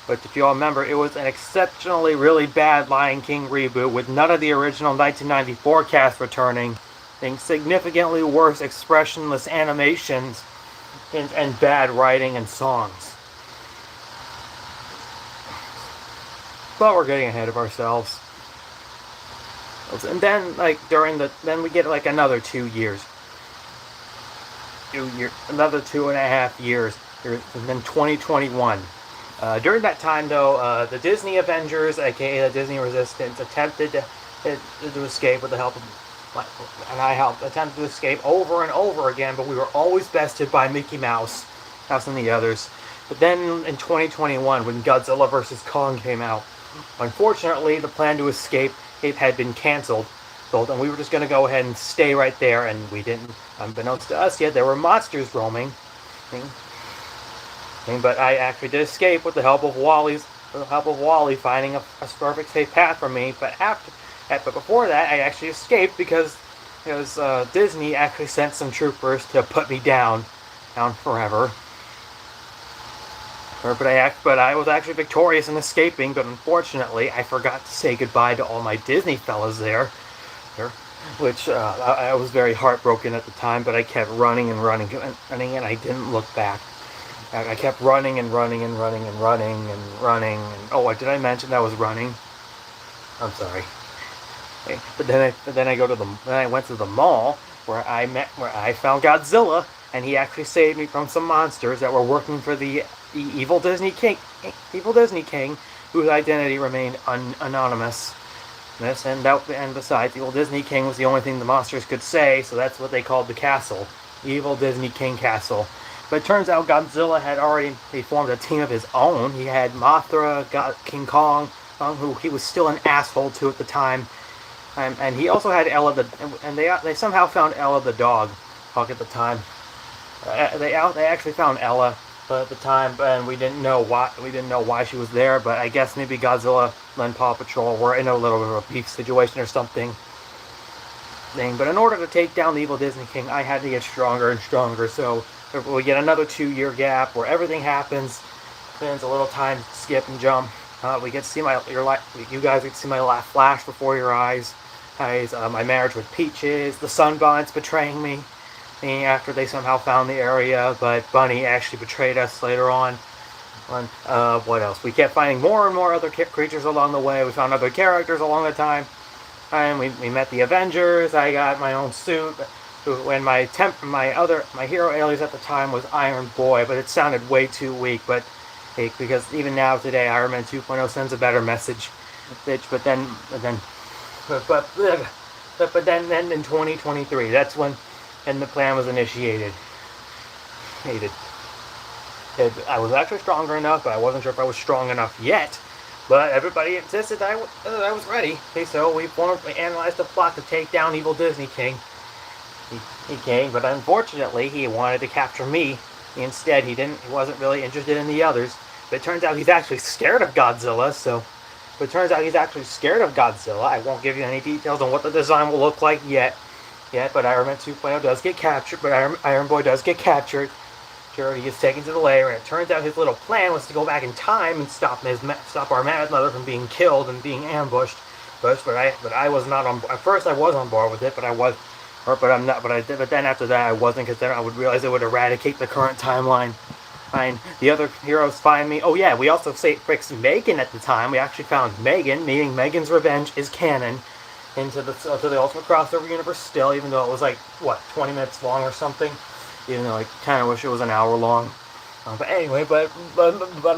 but if you all remember, it was an exceptionally really bad Lion King reboot with none of the original 1994 cast returning, and significantly worse expressionless animations and bad writing and songs. But we're getting ahead of ourselves. And then, then we get like another 2 years. Another 2.5 years, and then 2021. During that time, though, the Disney Avengers, aka the Disney Resistance, attempted to escape with the help of, and I attempted to escape over and over again, but we were always bested by Mickey Mouse and the others. But then in 2021, when Godzilla vs. Kong came out, unfortunately, the plan to escape had been canceled. And we were just going to go ahead and stay right there, and we didn't, unbeknownst to us yet, there were monsters roaming. But I actually did escape with the help of Wally finding a perfect safe path for me. But before that, I actually escaped because Disney actually sent some troopers to put me down forever. But I was actually victorious in escaping. But unfortunately, I forgot to say goodbye to all my Disney fellas there. Which I was very heartbroken at the time, but I kept running and I didn't look back. I kept running and running. Oh, did I mention I was running? I'm sorry. But then I went to the mall where I found Godzilla, and he actually saved me from some monsters that were working for the evil Disney King, whose identity remained anonymous. And besides, Evil Disney King was the only thing the monsters could say, so that's what they called the castle. Evil Disney King Castle. But it turns out Godzilla had already formed a team of his own. He had Mothra, King Kong, who he was still an asshole to at the time. And he also had Ella and they somehow found Ella the dog at the time. They actually found Ella at the time, and we didn't know why she was there, but I guess maybe Godzilla and Paw Patrol were in a little bit of a beef situation or something. But in order to take down the evil Disney King, I had to get stronger and stronger, so we get another 2-year gap where everything happens. Then a little time skip and jump. We get to see you guys get to see my life flash before your eyes. My marriage with Peaches, the Sunbonnets betraying me after they somehow found the area, but Bunny actually betrayed us later on. What else? We kept finding more and more other creatures along the way. We found other characters along the time. And we met the Avengers. I got my own suit. When my hero alias at the time was Iron Boy, but it sounded way too weak. But because even now today, Iron Man 2.0 sends a better message. But then in 2023, that's when the plan was initiated. I was actually stronger enough, but I wasn't sure if I was strong enough yet. But everybody insisted I was ready. So we analyzed the plot to take down Evil Disney King. He came, but unfortunately he wanted to capture me. Instead, he wasn't really interested in the others. But it turns out he's actually scared of Godzilla, I won't give you any details on what the design will look like yet, but Iron Man 2.0 does get captured, but Iron Boy does get captured. Sure, he gets taken to the lair, and it turns out his little plan was to go back in time and stop our Mammoth Mother from being killed and being ambushed. But I was not on. At first, I was on board with it, but then after that, I wasn't, because then I would realize it would eradicate the current timeline. The other heroes find me. Oh yeah, we also fixed Megan at the time. We actually found Megan, meaning Megan's Revenge is canon to the Ultimate Crossover universe still, even though it was 20 minutes long or something. Even though I kind of wish it was an hour long. But anyway, but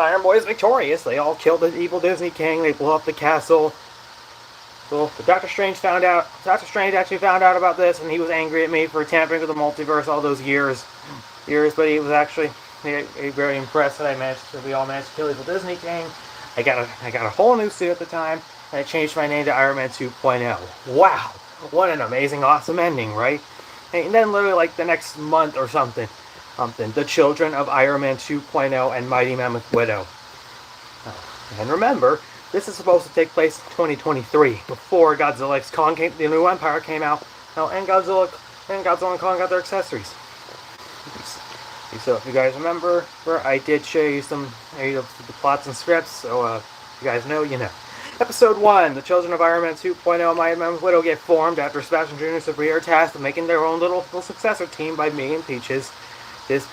Iron Boy is victorious. They all killed the evil Disney King. They blew up the castle. So Doctor Strange found out. Doctor Strange actually found out about this, and he was angry at me for tampering with the multiverse all those years. But he was actually very impressed that we all managed to kill evil Disney King. I got a whole new suit at the time, and I changed my name to Iron Man 2.0. Wow, what an amazing, awesome ending, right? And then literally like the next month or something, the children of Iron Man 2.0 and Mighty Mammoth Widow. And remember, this is supposed to take place in 2023, before Godzilla X Kong the New Empire came out, and Godzilla and Kong got their accessories. So if you guys remember, I did show you some the plots and scripts, so if you guys know, you know. Episode 1, the children of Iron Man 2.0 Mighty Mammoth Widow get formed after Sebastian Jr. Severe tasked with making their own little successor team by me and Peaches. They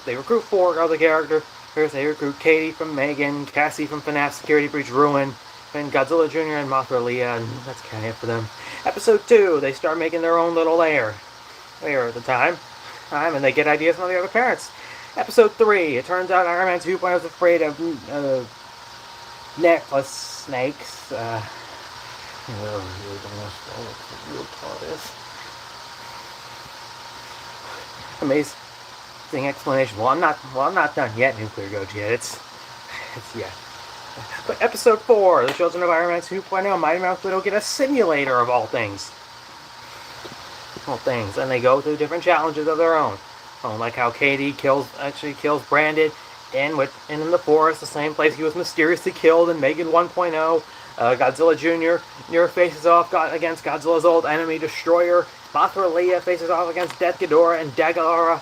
recruit 4 other characters. They recruit Katie from Megan, Cassie from FNAF Security Breach Ruin, and Godzilla Jr. and Mothra Leah, and that's kind of it for them. Episode 2, they start making their own little lair at the time, and they get ideas from the other parents. Episode 3, it turns out Iron Man 2.0 is afraid of necklace snakes. I really don't know what the real plot is. Amazing explanation. Well, I'm not done yet, Nuclear Goji. It's yeah. But episode 4, the children of Iron Man 2.0 Mighty Mammoth Widow get a simulator of all things. And they go through different challenges of their own. Like how Katie kills Brandon in the forest, the same place he was mysteriously killed in Megan 1.0. Godzilla Jr. faces off against Godzilla's old enemy Destroyer. Mothra Leah faces off against Death Ghidorah and Daggara.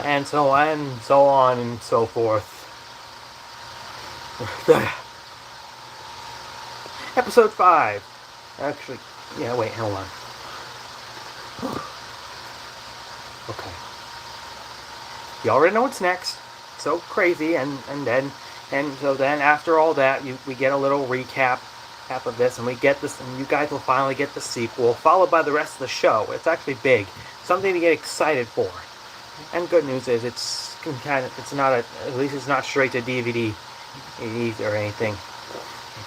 And so on and so forth. Episode 5. Actually, yeah, wait, hold on. Okay. You already know what's next. So crazy, and so then after all that, we get a little recap of this, and we get this, and you guys will finally get the sequel, followed by the rest of the show. It's actually big, something to get excited for. And good news is at least it's not straight to DVD or anything.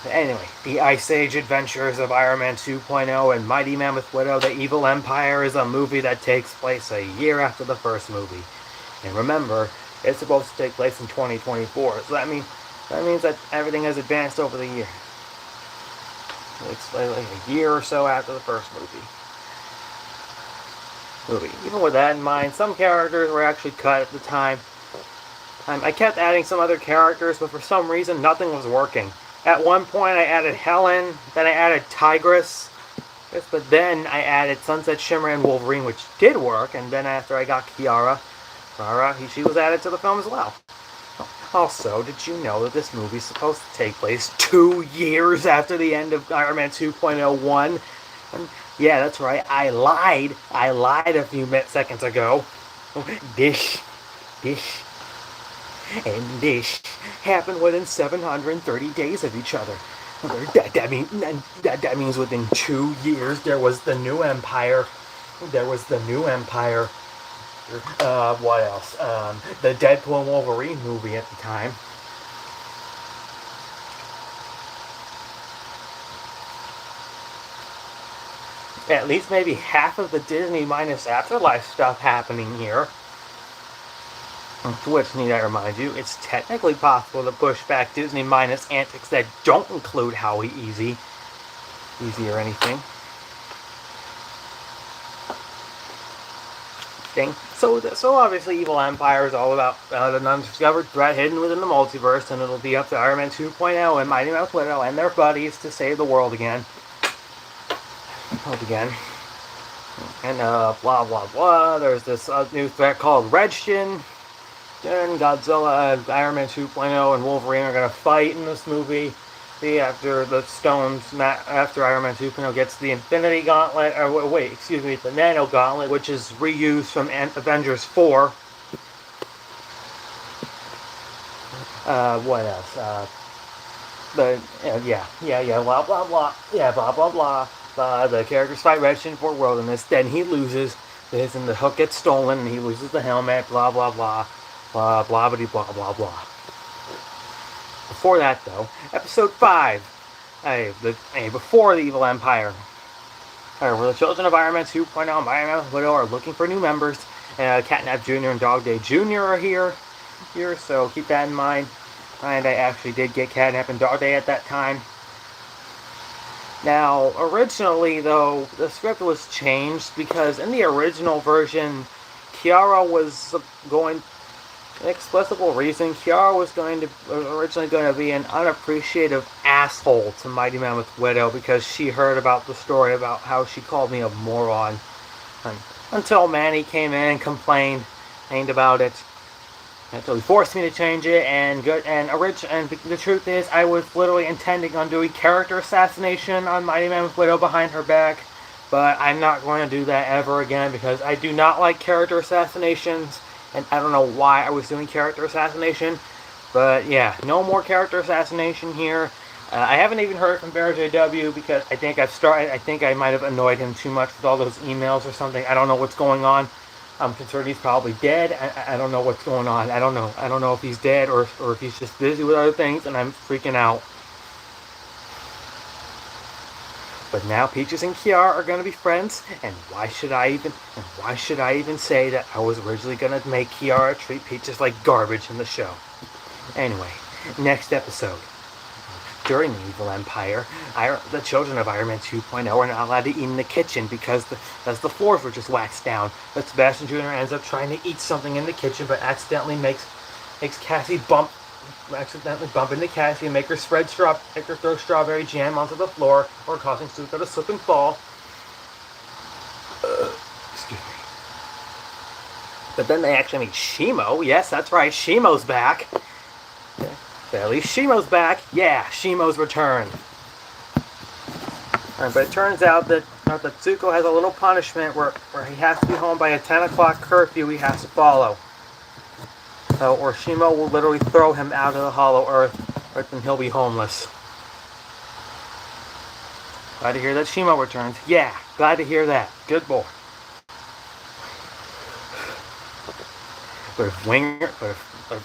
Anyway, the Ice Age Adventures of Iron Man 2.0 and Mighty Mammoth Widow, The Evil Empire is a movie that takes place a year after the first movie. And remember, it's supposed to take place in 2024, so that means that everything has advanced over the year. It's like a year or so after the first movie. Even with that in mind, some characters were actually cut at the time. I kept adding some other characters, but for some reason nothing was working. At one point I added Helen, then I added Tigress, but then I added Sunset Shimmer and Wolverine, which did work, and then after I got Kiara, she was added to the film as well. Also, did you know that this movie is supposed to take place 2 years after the end of Iron Man 2.01? And yeah, that's right, I lied a few seconds ago. This happened within 730 days of each other. That means within 2 years there was the New Empire. What else? The Deadpool and Wolverine movie at the time. At least maybe half of the Disney minus Afterlife stuff happening here. To which, need I remind you, it's technically possible to push back Disney minus antics that don't include Howie Easy or anything. So obviously Evil Empire is all about an undiscovered threat hidden within the multiverse, and it'll be up to Iron Man 2.0 and Mighty Mammoth Widow and their buddies to save the world again. And blah blah blah, there's this new threat called Redshin. Then Godzilla, Iron Man 2.0, and Wolverine are going to fight in this movie. After Iron Man 2.0 gets the Infinity Gauntlet, the Nano Gauntlet, which is reused from Avengers 4. What else? Blah blah blah. Yeah, blah blah blah. The characters fight Redshin for Wilderness. Then he loses this, and the hook gets stolen, and he loses the helmet. Blah blah blah. Blah blah blah blah blah. Before that, though, episode 5, before the Evil Empire. Where the children of Iron Man 2.0 and Iron Man Widow are looking for new members. Catnap Jr. and Dog Day Jr. are here, so keep that in mind. And I actually did get Catnap and Dog Day at that time. Now, originally, though, the script was changed because in the original version, Kiara was going, inexplicable reason, Kiara was originally going to be an unappreciative asshole to Mighty Mammoth Widow because she heard about the story about how she called me a moron. Until Manny came in and complained about it. Until he forced me to change it, and the truth is, I was literally intending on doing character assassination on Mighty Mammoth Widow behind her back, but I'm not going to do that ever again because I do not like character assassinations, and I don't know why I was doing character assassination, but yeah, no more character assassination here. I haven't even heard from Bear JW because I think I might have annoyed him too much with all those emails or something. I don't know what's going on. I'm concerned he's probably dead. I don't know what's going on. I don't know if he's dead or if he's just busy with other things, and I'm freaking out. But now Peaches and Kiara are going to be friends, and why should I even say that I was originally going to make Kiara treat Peaches like garbage in the show? Anyway, next episode. During the Evil Empire, the children of Iron Man 2.0 are not allowed to eat in the kitchen because the floors were just waxed down. But Sebastian Jr. ends up trying to eat something in the kitchen, but accidentally makes Cassie bump into Cassie and make her throw strawberry jam onto the floor, or causing Suko to slip and fall. Excuse me. But then they actually meet Shimo. Yes, that's right, Shimo's back. At least Shimo's back. Yeah, Shimo's returned. But it turns out that Zuko has a little punishment where he has to be home by a 10 o'clock curfew he has to follow. Or Shimo will literally throw him out of the hollow earth and he'll be homeless. Glad to hear that Shimo returns. Yeah, glad to hear that. Good boy. But if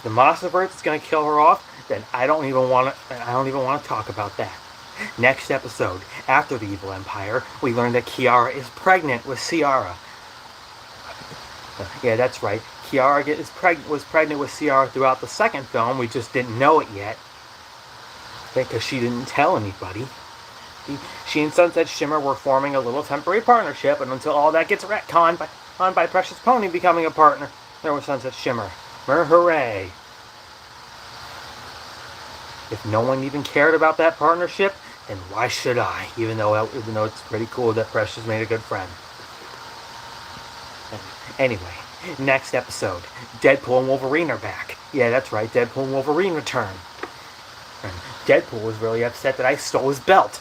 the monsterverse is going to kill her off, then I don't even want to talk about that. Next episode, after the Evil Empire, we learn that Kiara is pregnant with Ciara. Yeah, that's right. Kiara was pregnant with Ciara throughout the second film. We just didn't know it yet because she didn't tell anybody. She and Sunset Shimmer were forming a little temporary partnership, and until all that gets retconned by Precious Pony becoming a partner, there was Sunset Shimmer. Hooray! If no one even cared about that partnership, then why should I? Even though it's pretty cool that Precious made a good friend. Anyway, next episode, Deadpool and Wolverine are back. Yeah, that's right, Deadpool and Wolverine return. And Deadpool was really upset that I stole his belt.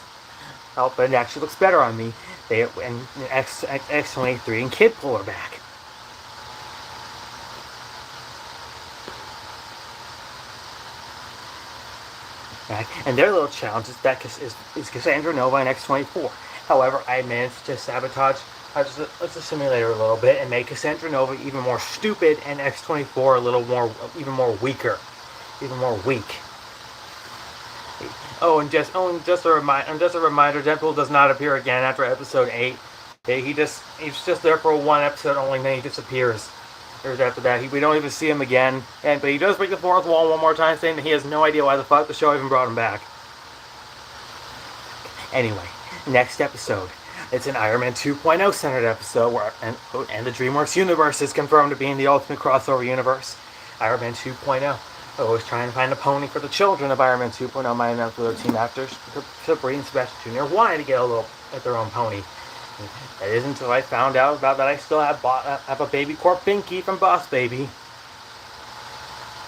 Oh, but it actually looks better on me. And X-23 and Kidpool are back. And their little challenge is Cassandra Nova and X-24. However, I managed to sabotage the simulator a little bit and make Cassandra Nova even more stupid and X-24 even more weak. Just a reminder, Deadpool does not appear again after episode 8. He's just there for one episode only, and then he disappears. After that, we don't even see him again. But he does break the fourth wall one more time, saying that he has no idea why the fuck the show even brought him back. Anyway, next episode. It's an Iron Man 2.0 centered episode and the DreamWorks universe is confirmed to be in the ultimate crossover universe. Iron Man 2.0. Was trying to find a pony for the children of Iron Man 2.0. My announced with their team actors, Sabrina and Sebastian Jr. wanted to get their own pony. That isn't until I found out about that I still have a baby Corp Binky from Boss Baby.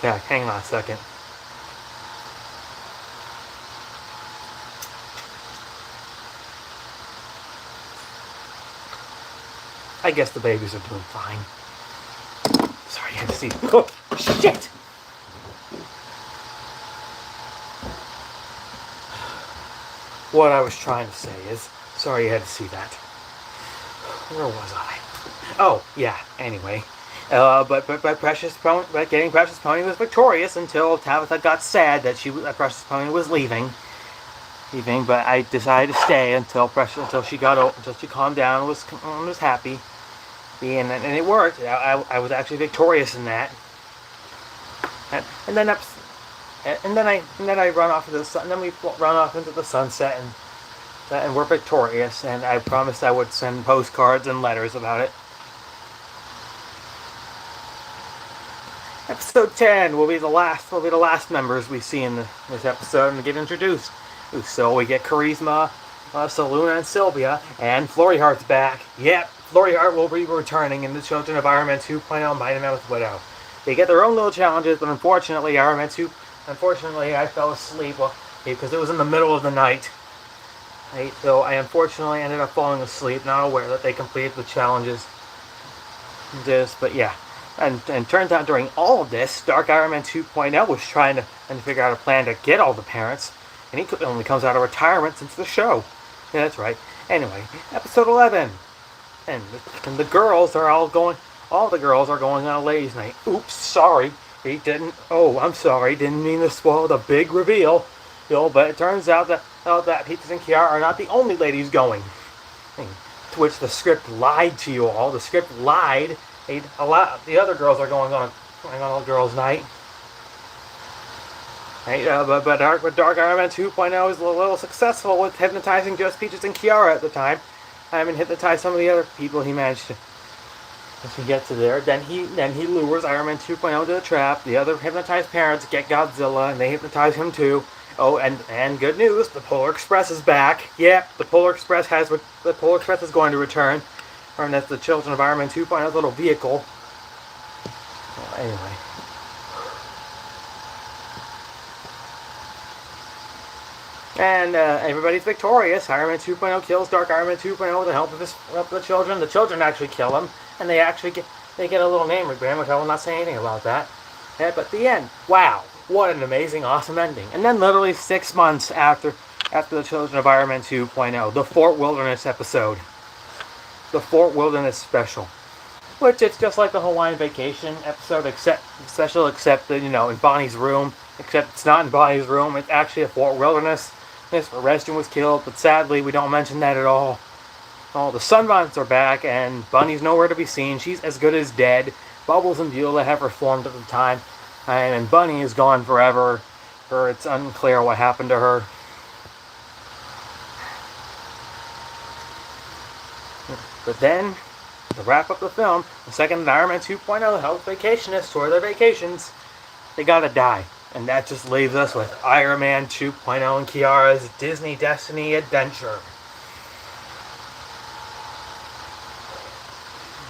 Yeah, hang on a second. I guess the babies are doing fine. Sorry, I had to see. Oh, shit! What I was trying to say is, sorry you had to see that. Where was I? Oh, yeah, anyway. But getting Precious Pony was victorious until Tabitha got sad that Precious Pony was leaving. evening, but I decided to stay until she calmed down and was happy. And it worked. I was actually victorious in that. And then I run off into the sun. And then we run off into the sunset, and we're victorious. And I promised I would send postcards and letters about it. Episode 10 will be the last members we see in this episode and get introduced. So we get Charisma, Saluna, and Sylvia, and Flurry Heart's back. Yep, Flurry Heart will be returning in the Children of Iron Man 2.0 Mighty Mammoth Widow. They get their own little challenges, but unfortunately, I fell asleep because it was in the middle of the night. So I unfortunately ended up falling asleep, not aware that they completed the challenges. But yeah. And turns out during all of this, Dark Iron Man 2.0 was trying to figure out a plan to get all the parents, and he only comes out of retirement since the show. Yeah, that's right. Anyway, episode 11, and the girls are all going on a ladies' night. Oops, sorry, he didn't. Oh, I'm sorry, didn't mean to spoil the big reveal. But it turns out that Peaches and Kiara are not the only ladies going. To which the script lied to you all. The script lied. The other girls are going on a girls' night. But Dark Iron Man 2.0 is a little successful with hypnotizing just Peaches and Kiara at the time. I haven't hypnotized some of the other people he managed to get to there. Then he lures Iron Man 2.0 to the trap. The other hypnotized parents get Godzilla, and they hypnotize him too. Oh, and good news, the Polar Express is back. Yep, the Polar Express is going to return. And that's the Children of Iron Man 2.0's little vehicle. Well, anyway. And everybody's victorious. Iron Man 2.0 kills Dark Iron Man 2.0 with the help of the children. The children actually kill him, and they get a little name rebrand, which I will not say anything about that. Yeah, but the end. Wow, what an amazing, awesome ending. And then literally 6 months after the Children of Iron Man 2.0, the Fort Wilderness episode. The Fort Wilderness special, which it's just like the Hawaiian Vacation episode, except that in Bonnie's room. Except it's not in Bonnie's room; it's actually a Fort Wilderness. This Reston was killed, but sadly we don't mention that at all. Oh, the Sunbonnes are back, and Bunny's nowhere to be seen. She's as good as dead. Bubbles and Beulah have reformed at the time, and Bunny is gone forever. It's unclear what happened to her. But then, to wrap up the film, the second Iron Man 2.0 helps vacationists tour their vacations. They gotta die. And that just leaves us with Iron Man 2.0 and Kiara's Disney Destiny Adventure.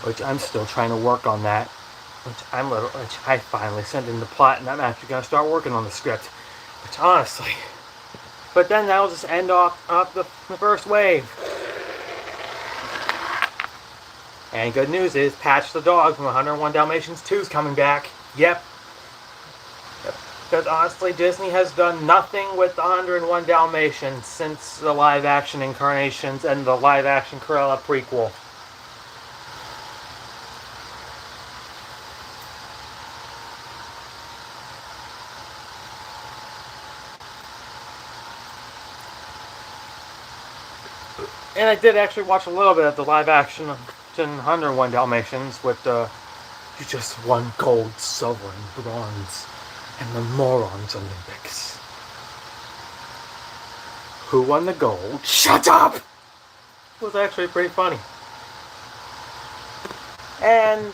Which I'm still trying to work on that. Which I finally sent in the plot, and I'm actually gonna start working on the script. Which honestly. But then that'll just end off the first wave. And good news is, Patch the dog from 101 Dalmatians 2 is coming back. Yep. Because honestly, Disney has done nothing with the 101 Dalmatians since the live-action incarnations and the live-action Cruella prequel. And I did actually watch a little bit of the live-action 101 Dalmatians with just one gold, silver, and bronze, and the Morons Olympics. Who won the gold? Shut up! It was actually pretty funny. And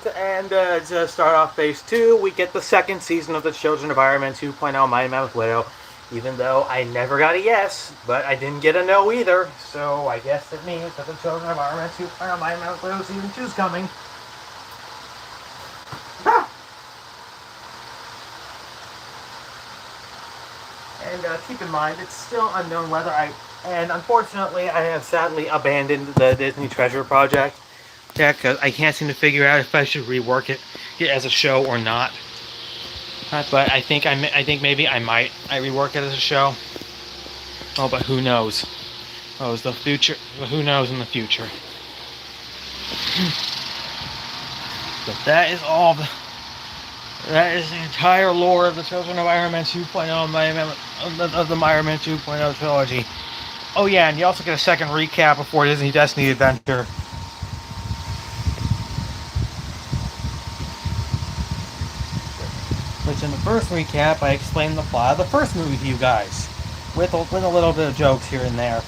to start off Phase 2, we get the second season of the Children of Iron Man 2.0 Mighty Mammoth Widow. Even though I never got a yes, but I didn't get a no either. So I guess it means that the Children of Iron Man 2.0 Mighty Mammoth Widow Season 2 is coming. And keep in mind, it's still unknown whether and unfortunately, I have sadly abandoned the Disney Treasure Project. Yeah, because I can't seem to figure out if I should rework it as a show or not. But I think maybe I might rework it as a show. Oh, but who knows? Oh, it's the future. Who knows in the future? But that is all. That is the entire lore of the Children of Iron Man 2.0 of the Iron Man 2.0 trilogy. Oh yeah, and you also get a second recap before Disney Destiny Adventure. Which in the first recap, I explained the plot of the first movie to you guys. With a little bit of jokes here and there.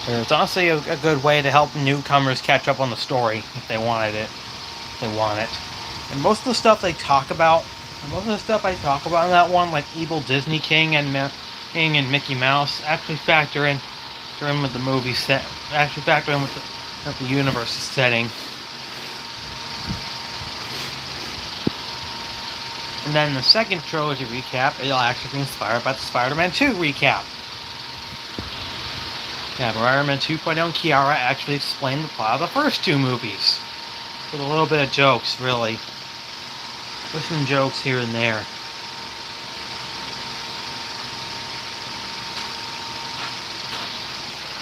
It's honestly a good way to help newcomers catch up on the story if they wanted it. If they want it. And most of the stuff they talk about, most of the stuff I talk about in that one, like Evil Disney King and Mickey Mouse, actually factor in with the movie set. Actually factor in with the universe setting. And then the second trilogy recap, it'll actually be inspired by the Spider-Man 2 recap. Yeah, Spider-Man 2.0 and Kiara actually explained the plot of the first two movies. With a little bit of jokes, really. With some jokes here and there.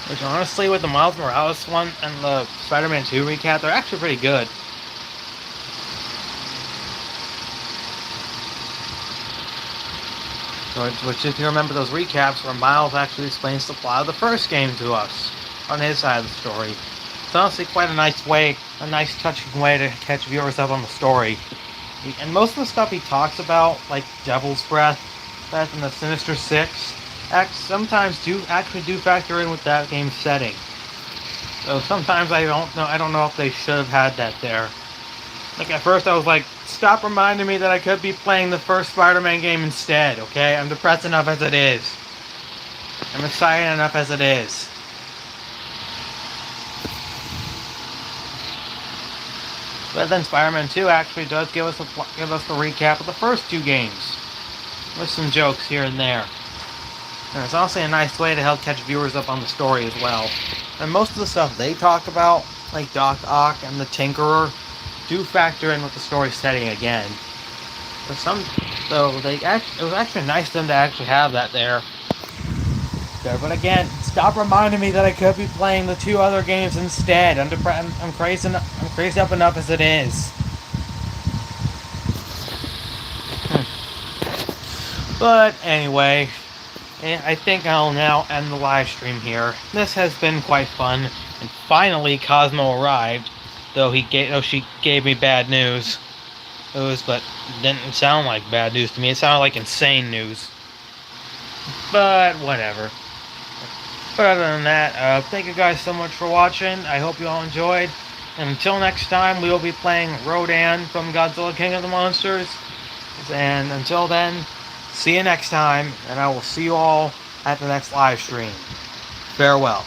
Which honestly, with the Miles Morales one and the Spider-Man 2 recap, they're actually pretty good. Which, if you remember those recaps, where Miles actually explains the plot of the first game to us on his side of the story. It's honestly quite a nice way, a nice touching way to catch viewers up on the story. And most of the stuff he talks about, like Devil's Breath, and the Sinister Six, sometimes do factor in with that game's setting. So sometimes I don't know if they should have had that there. Like at first I was like, stop reminding me that I could be playing the first Spider-Man game instead, okay? I'm depressed enough as it is. I'm excited enough as it is. But then Spider-Man 2 actually does give us the recap of the first two games. With some jokes here and there. And it's also a nice way to help catch viewers up on the story as well. And most of the stuff they talk about, like Doc Ock and the Tinkerer, do factor in with the story setting again. It was actually nice of them to actually have that there. But again, stop reminding me that I could be playing the two other games instead. I'm crazy up enough as it is. But anyway, I think I'll now end the live stream here. This has been quite fun, and finally Cosmo arrived. Though she gave me bad news. But it didn't sound like bad news to me. It sounded like insane news. But whatever. But other than that, thank you guys so much for watching. I hope you all enjoyed. And until next time, we will be playing Rodan from Godzilla King of the Monsters. And until then, see you next time. And I will see you all at the next live stream. Farewell.